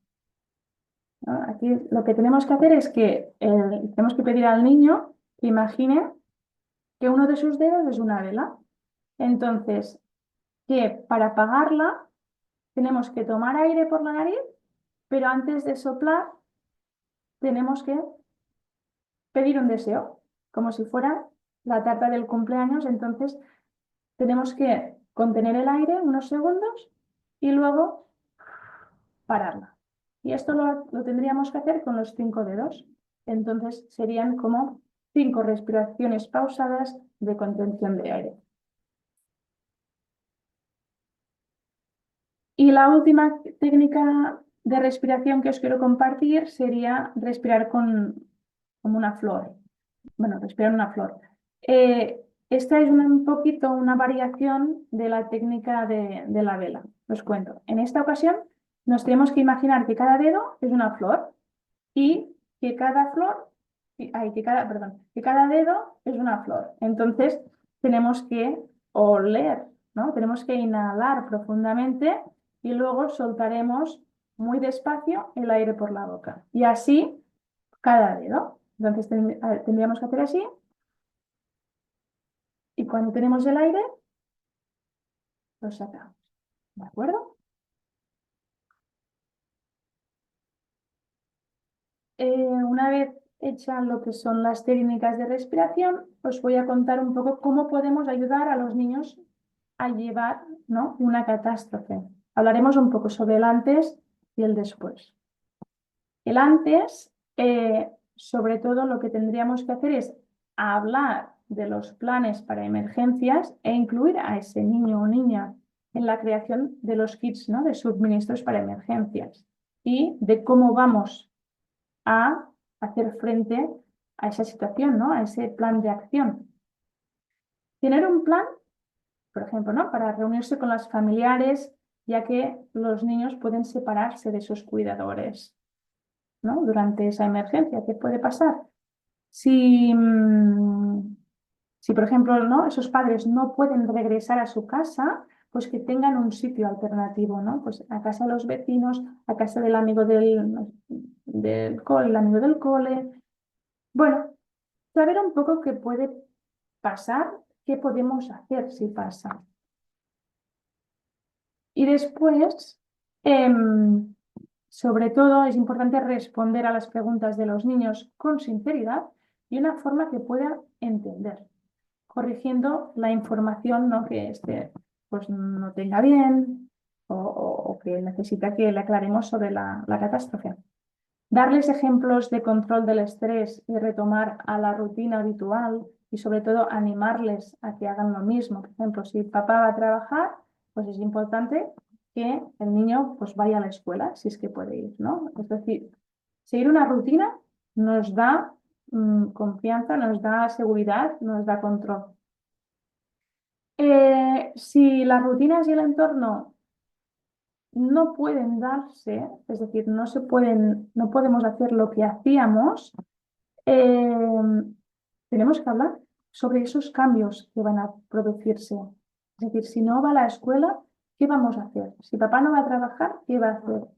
¿no? Aquí lo que tenemos que hacer es que tenemos que pedir al niño que imagine que uno de sus dedos es una vela. Entonces, que para apagarla tenemos que tomar aire por la nariz, pero antes de soplar tenemos que pedir un deseo, como si fuera la tarta del cumpleaños. Entonces, tenemos que contener el aire unos segundos y luego pararla. Y esto lo tendríamos que hacer con los 5 dedos. Entonces, serían como 5 respiraciones pausadas de contención de aire. Y la última técnica de respiración que os quiero compartir sería respirar como una flor. Bueno, respirar una flor. Esta es un poquito una variación de la técnica de la vela. Os cuento. En esta ocasión nos tenemos que imaginar que cada dedo es una flor y que cada flor, que cada dedo es una flor. Entonces tenemos que oler, ¿no? Tenemos que inhalar profundamente y luego soltaremos muy despacio el aire por la boca. Y así cada dedo. Entonces tendríamos que hacer así. Y cuando tenemos el aire, lo sacamos. ¿De acuerdo? Una vez hechas lo que son las técnicas de respiración, os voy a contar un poco cómo podemos ayudar a los niños a llevar, ¿no?, una catástrofe. Hablaremos un poco sobre el antes y el después. El antes, sobre todo, lo que tendríamos que hacer es hablar de los planes para emergencias e incluir a ese niño o niña en la creación de los kits, ¿no?, de suministros para emergencias y de cómo vamos a hacer frente a esa situación, ¿no?, a ese plan de acción. Tener un plan, por ejemplo, ¿no?, para reunirse con los familiares, ya que los niños pueden separarse de sus cuidadores, ¿no?, durante esa emergencia. ¿Qué puede pasar? Si, por ejemplo, ¿no?, esos padres no pueden regresar a su casa, pues que tengan un sitio alternativo, ¿no? Pues a casa de los vecinos, a casa del amigo del cole, el amigo del cole. Bueno, saber un poco qué puede pasar, qué podemos hacer si pasa. Y después, sobre todo, es importante responder a las preguntas de los niños con sinceridad y una forma que pueda entender, corrigiendo la información, ¿no?, que pues, no tenga bien o que necesita que le aclaremos sobre la catástrofe. Darles ejemplos de control del estrés y retomar a la rutina habitual y sobre todo animarles a que hagan lo mismo. Por ejemplo, si papá va a trabajar, pues es importante que el niño pues vaya a la escuela, si es que puede ir, ¿no? Es decir, Seguir una rutina nos da confianza, nos da seguridad, nos da control. Si las rutinas y el entorno no pueden darse, es decir, no podemos hacer lo que hacíamos, tenemos que hablar sobre esos cambios que van a producirse. Es decir, si no va a la escuela, ¿qué vamos a hacer? Si papá no va a trabajar, ¿qué va a hacer?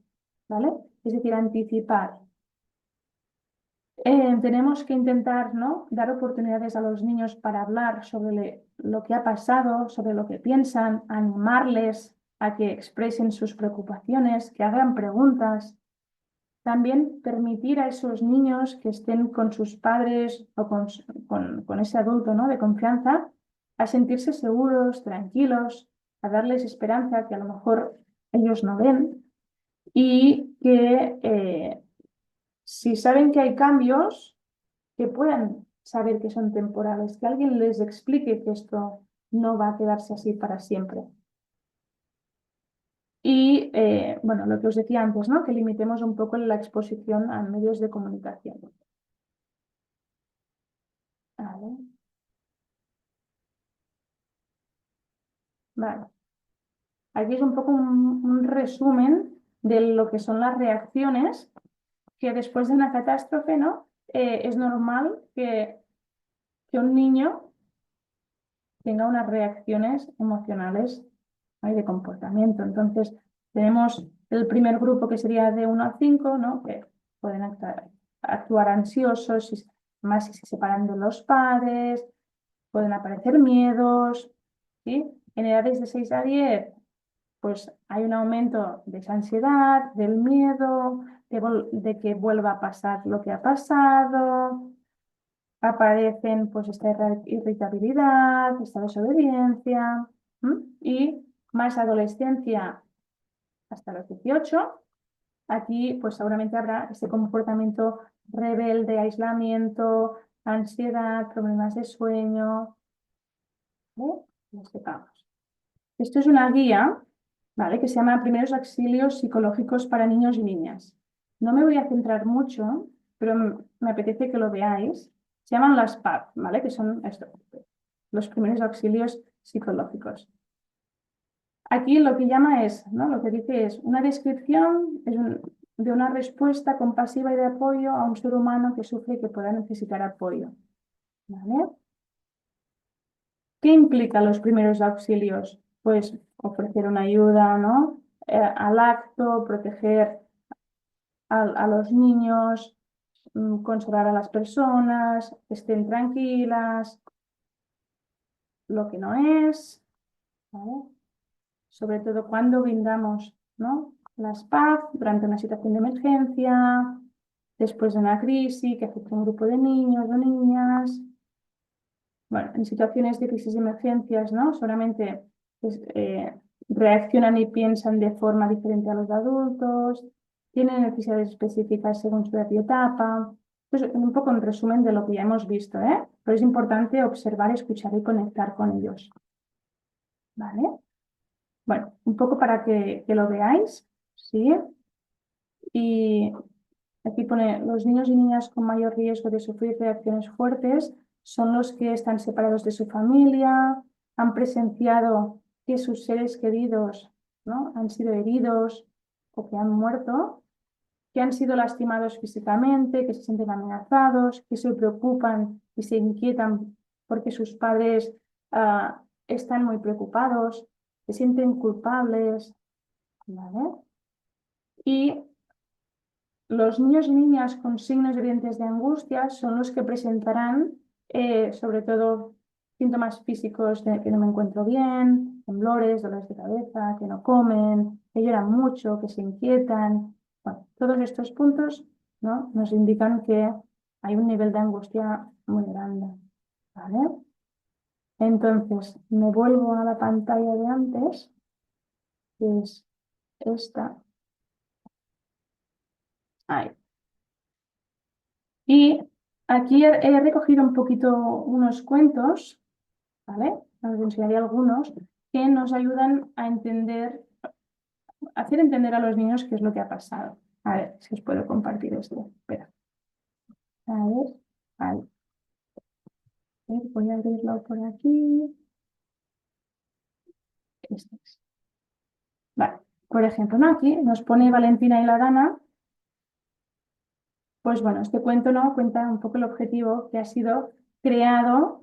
¿Vale? Es decir, anticipar. Tenemos que intentar, ¿no?, dar oportunidades a los niños para hablar sobre lo que ha pasado, sobre lo que piensan, animarles a que expresen sus preocupaciones, que hagan preguntas. También permitir a esos niños que estén con sus padres o con ese adulto, ¿no?, de confianza, a sentirse seguros, tranquilos, a darles esperanza que a lo mejor ellos no ven y que si saben que hay cambios, que puedan saber que son temporales, que alguien les explique que esto no va a quedarse así para siempre. Y bueno, lo que os decía antes, ¿no?, que limitemos un poco la exposición a medios de comunicación. Vale. Vale. Aquí es un poco un resumen de lo que son las reacciones que después de una catástrofe, ¿no?, es normal que un niño tenga unas reacciones emocionales, ¿no?, y de comportamiento. Entonces, tenemos el primer grupo que sería de 1 a 5, ¿no?, que pueden actuar ansiosos, más si se separan de los padres, pueden aparecer miedos, ¿sí? En edades de 6 a 10, pues hay un aumento de esa ansiedad, del miedo, de que vuelva a pasar lo que ha pasado. Aparecen pues esta irritabilidad, esta desobediencia, y más adolescencia hasta los 18. Aquí pues seguramente habrá ese comportamiento rebelde, aislamiento, ansiedad, problemas de sueño. Lo sepamos. Esto es una guía, ¿vale?, que se llama Primeros Auxilios Psicológicos para Niños y Niñas. No me voy a centrar mucho, pero me apetece que lo veáis. Se llaman las PAP, ¿vale?, que son los primeros auxilios psicológicos. Aquí lo que llama es, ¿no?, lo que dice es una descripción de una respuesta compasiva y de apoyo a un ser humano que sufre y que pueda necesitar apoyo. ¿Vale? ¿Qué implica los primeros auxilios? Pues ofrecer una ayuda, ¿no?, al acto, proteger a los niños, consolar a las personas, estén tranquilas, lo que no es, ¿vale? Sobre todo cuando brindamos, ¿no?, las PAF durante una situación de emergencia, después de una crisis que afecta a un grupo de niños o niñas. Bueno, en situaciones de crisis y emergencias, ¿no?, solamente pues, reaccionan y piensan de forma diferente a los adultos, tienen necesidades específicas según su edad y etapa. Pues un poco en resumen de lo que ya hemos visto, ¿eh? Pero es importante observar, escuchar y conectar con ellos. ¿Vale? Bueno, un poco para que lo veáis, ¿sí? Y aquí pone, los niños y niñas con mayor riesgo de sufrir reacciones fuertes son los que están separados de su familia, han presenciado que sus seres queridos, ¿no?, han sido heridos o que han muerto, que han sido lastimados físicamente, que se sienten amenazados, que se preocupan y se inquietan porque sus padres están muy preocupados, se sienten culpables, ¿vale? Y los niños y niñas con signos evidentes de angustia son los que presentarán sobre todo síntomas físicos de que no me encuentro bien, temblores, dolores de cabeza, que no comen, que lloran mucho, que se inquietan. Bueno, todos estos puntos, ¿no?, nos indican que hay un nivel de angustia muy grande. ¿Vale? Entonces, me vuelvo a la pantalla de antes, que es esta. Ahí. Y aquí he recogido un poquito unos cuentos, ¿vale? Os enseñaré algunos que nos ayudan a hacer entender a los niños qué es lo que ha pasado. A ver si os puedo compartir esto. Espera. A ver, vale. Voy a abrirlo por aquí. Este es. Vale. Por ejemplo, ¿no? Aquí nos pone Valentina y la Dana. Pues bueno, este cuento no cuenta un poco el objetivo que ha sido creado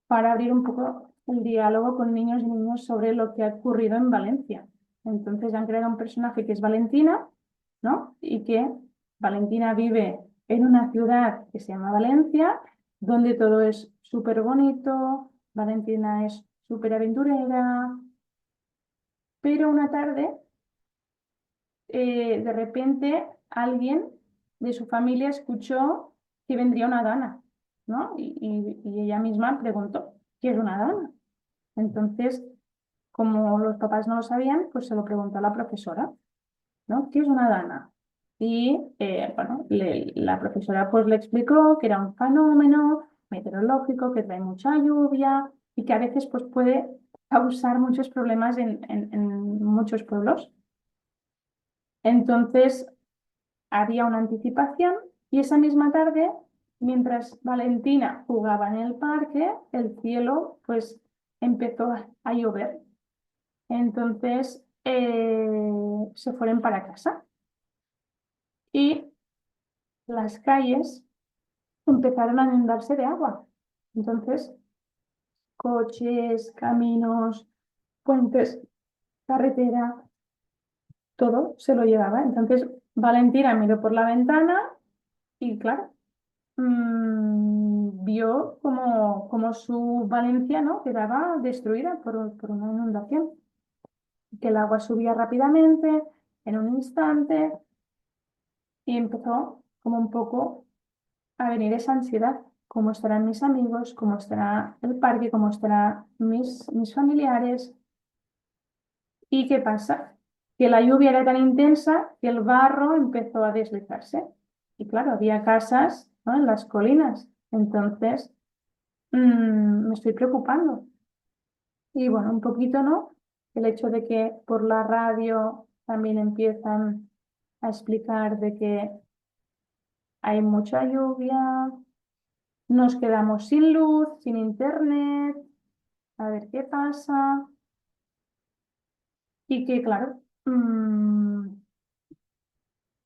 para abrir un poco el diálogo con niños y niñas sobre lo que ha ocurrido en Valencia. Entonces han creado un personaje que es Valentina, ¿no? Y que Valentina vive en una ciudad que se llama Valencia, donde todo es súper bonito, Valentina es súper aventurera, pero una tarde de repente alguien de su familia escuchó que vendría una dana, ¿no? Y ella misma preguntó, ¿qué es una dana? Entonces, como los papás no lo sabían, pues se lo preguntó a la profesora, ¿no? ¿Qué es una dana? Y bueno, la profesora pues le explicó que era un fenómeno meteorológico que trae mucha lluvia y que a veces pues puede causar muchos problemas en muchos pueblos. Entonces, había una anticipación y esa misma tarde, mientras Valentina jugaba en el parque, el cielo pues empezó a llover. Entonces se fueron para casa y las calles empezaron a inundarse de agua. Entonces, coches, caminos, puentes, carretera, todo se lo llevaba. Entonces, Valentina miró por la ventana y claro, vio como su Valencia, ¿no? Quedaba destruida por una inundación, que el agua subía rápidamente, en un instante, y empezó como un poco a venir esa ansiedad. ¿Cómo estarán mis amigos? ¿Cómo estará el parque? ¿Cómo estarán mis familiares? ¿Y qué pasa? Que la lluvia era tan intensa que el barro empezó a deslizarse. Y claro, había casas, ¿no? En las colinas. Entonces, me estoy preocupando. Y bueno, un poquito, ¿no? El hecho de que por la radio también empiezan a explicar de que hay mucha lluvia, nos quedamos sin luz, sin internet, a ver qué pasa. Y que, claro,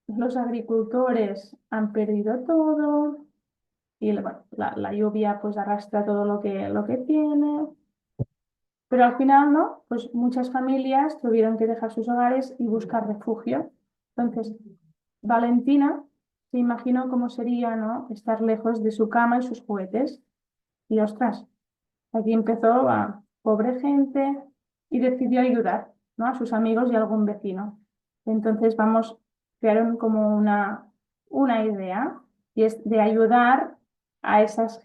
los agricultores han perdido todo y bueno, la lluvia pues arrastra todo lo que tiene. Pero al final, ¿no? Pues muchas familias tuvieron que dejar sus hogares y buscar refugio. Entonces, Valentina se imaginó cómo sería, ¿no? Estar lejos de su cama y sus juguetes. Y ostras, aquí empezó a pobre gente y decidió ayudar, ¿no? A sus amigos y a algún vecino. Entonces, crearon como una idea y es de ayudar a esas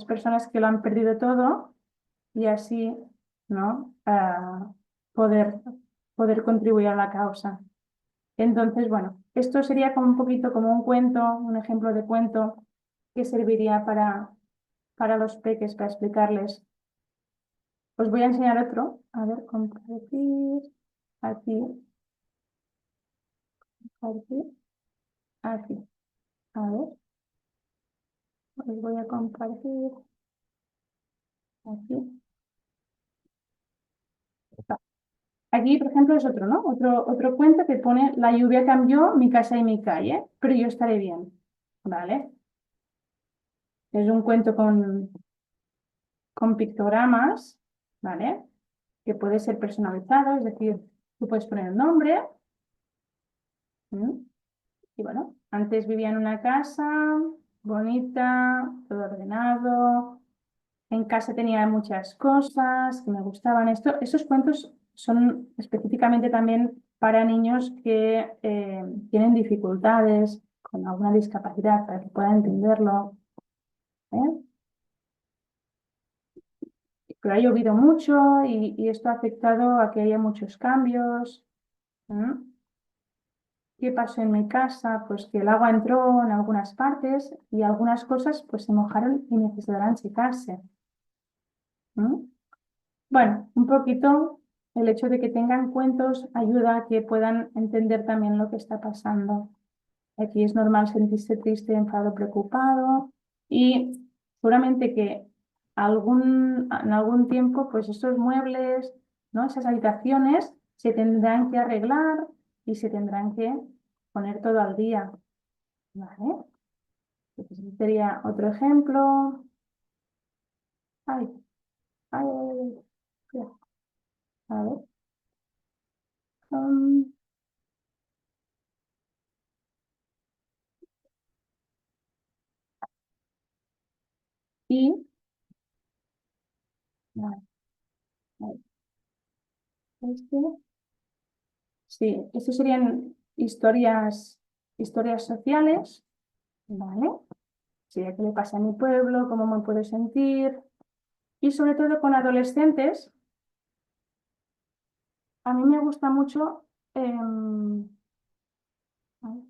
personas que lo han perdido todo y así, ¿no? Poder, poder contribuir a la causa. Entonces, bueno, esto sería como un poquito como un cuento, un ejemplo de cuento que serviría para los peques, para explicarles. Os voy a enseñar otro. A ver, compartir. Aquí, compartir. Aquí. A ver, os voy a compartir. Aquí. Aquí, por ejemplo, es otro, ¿no? Otro cuento que pone: la lluvia cambió mi casa y mi calle, pero yo estaré bien. ¿Vale? Es un cuento con pictogramas, ¿vale? Que puede ser personalizado, es decir, tú puedes poner un nombre. Y bueno, antes vivía en una casa bonita, todo ordenado. En casa tenía muchas cosas que me gustaban. Estos cuentos son específicamente también para niños que tienen dificultades, con alguna discapacidad, para que puedan entenderlo. ¿Eh? Pero ha llovido mucho y esto ha afectado a que haya muchos cambios. ¿Qué pasó en mi casa? Pues que el agua entró en algunas partes y algunas cosas pues se mojaron y necesitarán secarse. Bueno, un poquito el hecho de que tengan cuentos ayuda a que puedan entender también lo que está pasando. Aquí es normal sentirse triste, enfadado, preocupado y seguramente que en algún tiempo pues estos muebles, ¿no? Esas habitaciones se tendrán que arreglar y se tendrán que poner todo al día. ¿Vale? Entonces, este sería otro ejemplo. Ay, ay, ay, ay, ay. A ver. um, y vale, vale, este. Sí, estos serían historias sociales, ¿vale? Sí, ¿qué le pasa a mi pueblo? ¿Cómo me puedo sentir? Y sobre todo con adolescentes, a mí me gusta mucho, a ver,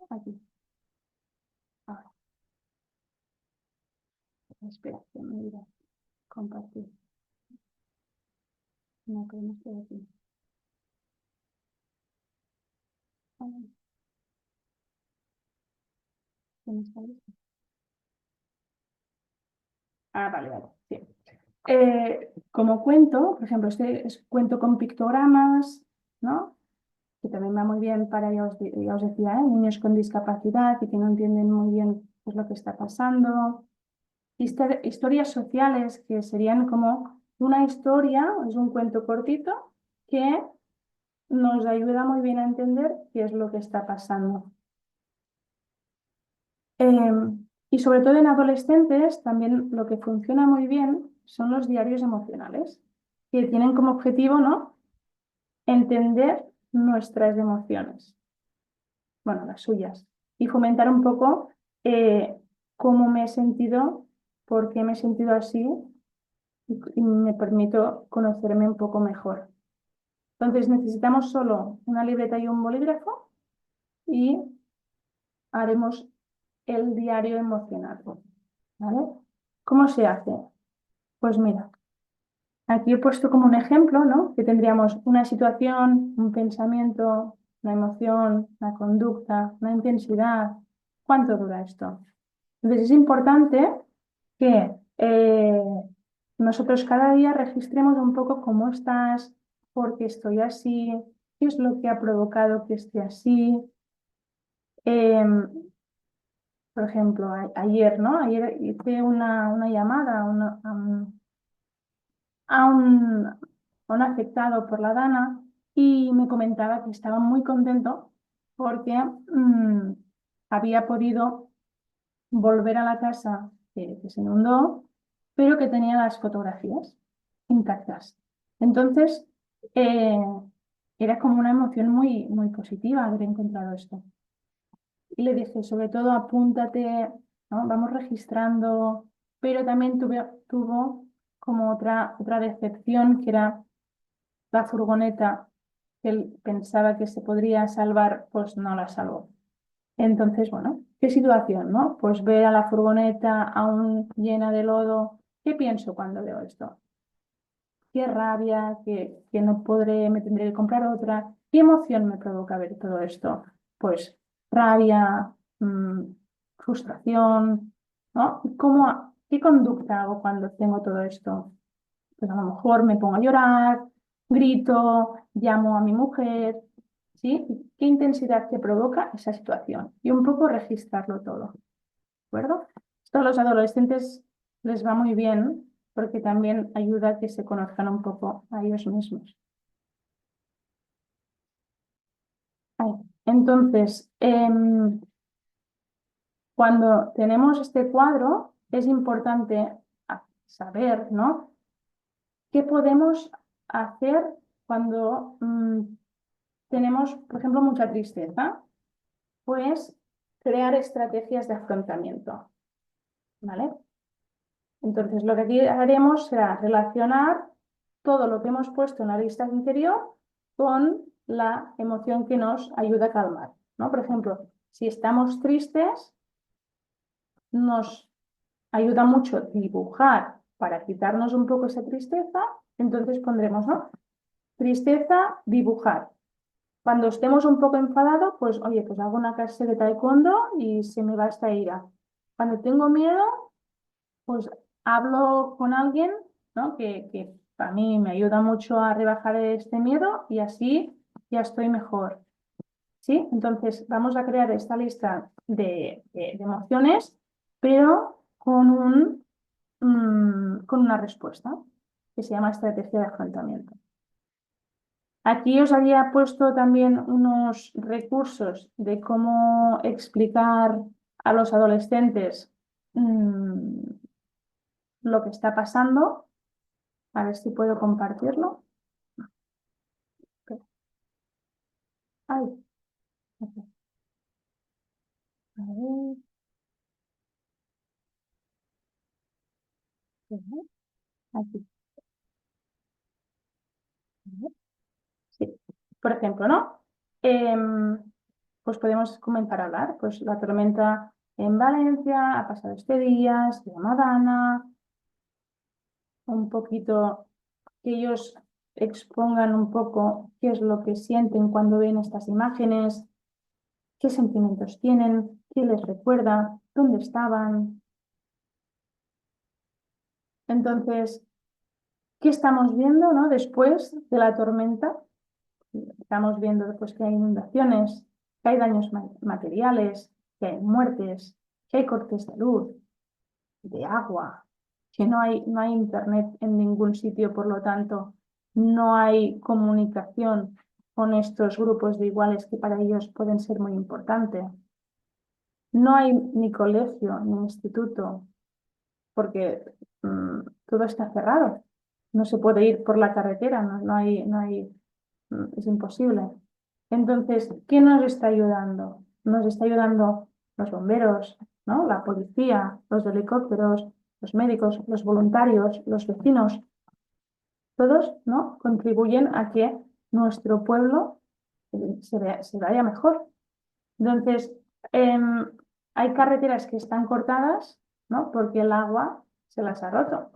aquí, ahora, espera, que me dirá, compartir, no, que no estoy aquí. A ver, ¿qué me sale? Ah, vale, vale, sí. Como cuento, por ejemplo, este es cuento con pictogramas, ¿no? Que también va muy bien para, ya os decía, niños con discapacidad y que no entienden muy bien qué es lo que está pasando. Historias sociales que serían como una historia, es un cuento cortito que nos ayuda muy bien a entender qué es lo que está pasando. Y sobre todo en adolescentes también lo que funciona muy bien son los diarios emocionales, que tienen como objetivo, ¿no? Entender nuestras emociones, bueno, las suyas, y fomentar un poco eh, cómo me he sentido, por qué me he sentido así y me permito conocerme un poco mejor. Entonces necesitamos solo una libreta y un bolígrafo y haremos el diario emocional, ¿vale? ¿Cómo se hace? Pues mira, aquí he puesto como un ejemplo, ¿no? Que tendríamos una situación, un pensamiento, una emoción, una conducta, una intensidad. ¿Cuánto dura esto? Entonces es importante que nosotros cada día registremos un poco cómo estás, por qué estoy así, qué es lo que ha provocado que esté así. Em, por ejemplo, ayer, ¿no? Ayer hice una llamada a un afectado por la Dana y me comentaba que estaba muy contento porque había podido volver a la casa que se inundó, pero que tenía las fotografías intactas. Entonces, eh, era como una emoción muy, muy positiva haber encontrado esto. Y le dije, sobre todo, apúntate, ¿no? Vamos registrando, pero también tuvo como otra decepción, que era la furgoneta que él pensaba que se podría salvar, pues no la salvó. Entonces, bueno, ¿qué situación, no? Pues ver a la furgoneta aún llena de lodo. ¿Qué pienso cuando veo esto? Qué rabia, que no podré, me tendré que comprar otra. ¿Qué emoción me provoca ver todo esto? Pues rabia, frustración, ¿no? ¿Qué conducta hago cuando tengo todo esto? Pues a lo mejor me pongo a llorar, grito, llamo a mi mujer, ¿sí? ¿Qué intensidad te provoca esa situación? Y un poco registrarlo todo, ¿de acuerdo? Esto a los adolescentes les va muy bien porque también ayuda a que se conozcan un poco a ellos mismos. Ahí. Entonces, cuando tenemos este cuadro, es importante saber, ¿no? ¿Qué podemos hacer cuando tenemos, por ejemplo, mucha tristeza? Pues crear estrategias de afrontamiento, ¿vale? Entonces, lo que aquí haremos será relacionar todo lo que hemos puesto en la lista anterior con la emoción que nos ayuda a calmar, ¿no? Por ejemplo, si estamos tristes, nos ayuda mucho dibujar para quitarnos un poco esa tristeza, entonces pondremos, ¿no? Tristeza, dibujar. Cuando estemos un poco enfadados, pues oye, pues hago una clase de taekwondo y se me va esta ira. Cuando tengo miedo, pues hablo con alguien, ¿no? que para mí me ayuda mucho a rebajar este miedo y así ya estoy mejor. ¿Sí? Entonces vamos a crear esta lista de emociones, pero con una respuesta que se llama estrategia de afrontamiento. Aquí os había puesto también unos recursos de cómo explicar a los adolescentes lo que está pasando. A ver si puedo compartirlo. Ay, aquí. A ver. Aquí. Sí. Por ejemplo, ¿no? Pues podemos comenzar a hablar. Pues la tormenta en Valencia ha pasado este día, se llama Dana. Un poquito que ellos expongan un poco qué es lo que sienten cuando ven estas imágenes, qué sentimientos tienen, qué les recuerda, dónde estaban. Entonces, ¿qué estamos viendo, ¿no? Después de la tormenta? Estamos viendo después que hay inundaciones, que hay daños materiales, que hay muertes, que hay cortes de luz, de agua, que no hay internet en ningún sitio, por lo tanto, no hay comunicación con estos grupos de iguales que para ellos pueden ser muy importantes. No hay ni colegio ni instituto, porque todo está cerrado. No se puede ir por la carretera, es imposible. Entonces, ¿qué nos está ayudando? Nos está ayudando los bomberos, ¿no? La policía, los helicópteros, los médicos, los voluntarios, los vecinos. Todos, ¿no? Contribuyen a que nuestro pueblo se vaya mejor. Entonces, hay carreteras que están cortadas, ¿no? Porque el agua se las ha roto.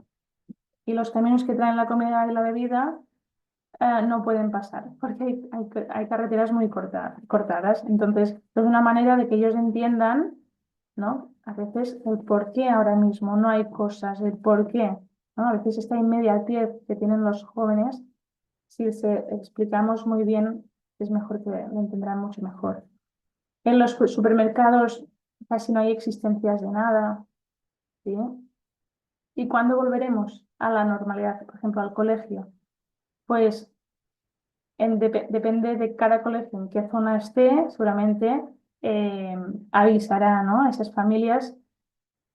Y los caminos que traen la comida y la bebida no pueden pasar, porque hay carreteras muy cortadas. Entonces, es una manera de que ellos entiendan, ¿no? A veces el por qué ahora mismo no hay cosas, el por qué, ¿no? A veces esta inmediatez que tienen los jóvenes, si se explicamos muy bien, es mejor que lo entenderán mucho mejor. En los supermercados casi no hay existencias de nada, ¿sí? ¿Y cuándo volveremos a la normalidad? Por ejemplo, al colegio. Pues depende de cada colegio en qué zona esté, seguramente avisará, ¿no? a esas familias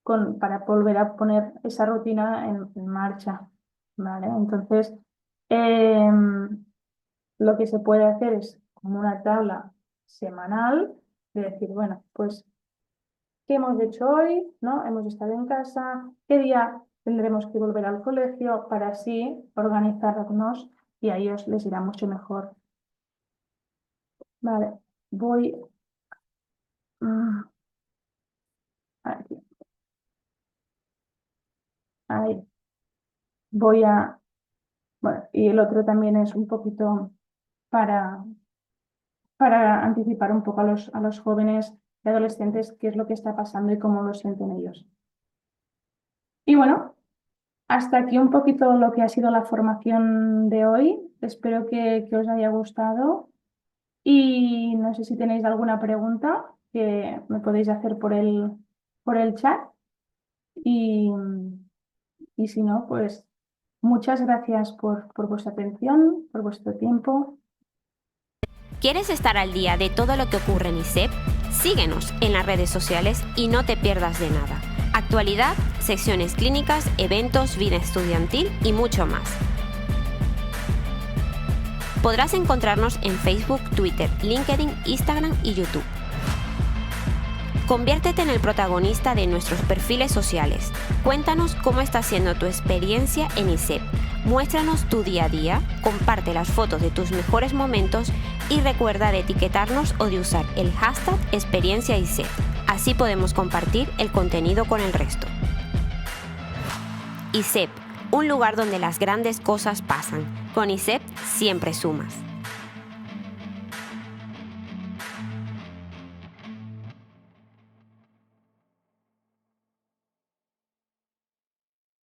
para volver a poner esa rutina en marcha. ¿Vale? Entonces, lo que se puede hacer es como una tabla semanal de decir, bueno, pues, ¿qué hemos hecho hoy? ¿No? Hemos estado en casa, ¿qué día tendremos que volver al colegio para así organizarnos y a ellos les irá mucho mejor? Vale, voy aquí. Ahí. Bueno, y el otro también es un poquito para, para anticipar un poco a los jóvenes y adolescentes qué es lo que está pasando y cómo lo sienten ellos. Y bueno, hasta aquí un poquito lo que ha sido la formación de hoy. Espero que os haya gustado y no sé si tenéis alguna pregunta que me podéis hacer por el chat y si no, pues muchas gracias por vuestra atención, por vuestro tiempo. ¿Quieres estar al día de todo lo que ocurre en ISEP? Síguenos en las redes sociales y no te pierdas de nada. Actualidad, secciones clínicas, eventos, vida estudiantil y mucho más. Podrás encontrarnos en Facebook, Twitter, LinkedIn, Instagram y YouTube. Conviértete en el protagonista de nuestros perfiles sociales. Cuéntanos cómo está siendo tu experiencia en ISEP. Muéstranos tu día a día, comparte las fotos de tus mejores momentos y recuerda de etiquetarnos o de usar el hashtag #experienciaISEP. Así podemos compartir el contenido con el resto. ISEP, un lugar donde las grandes cosas pasan. Con ISEP siempre sumas.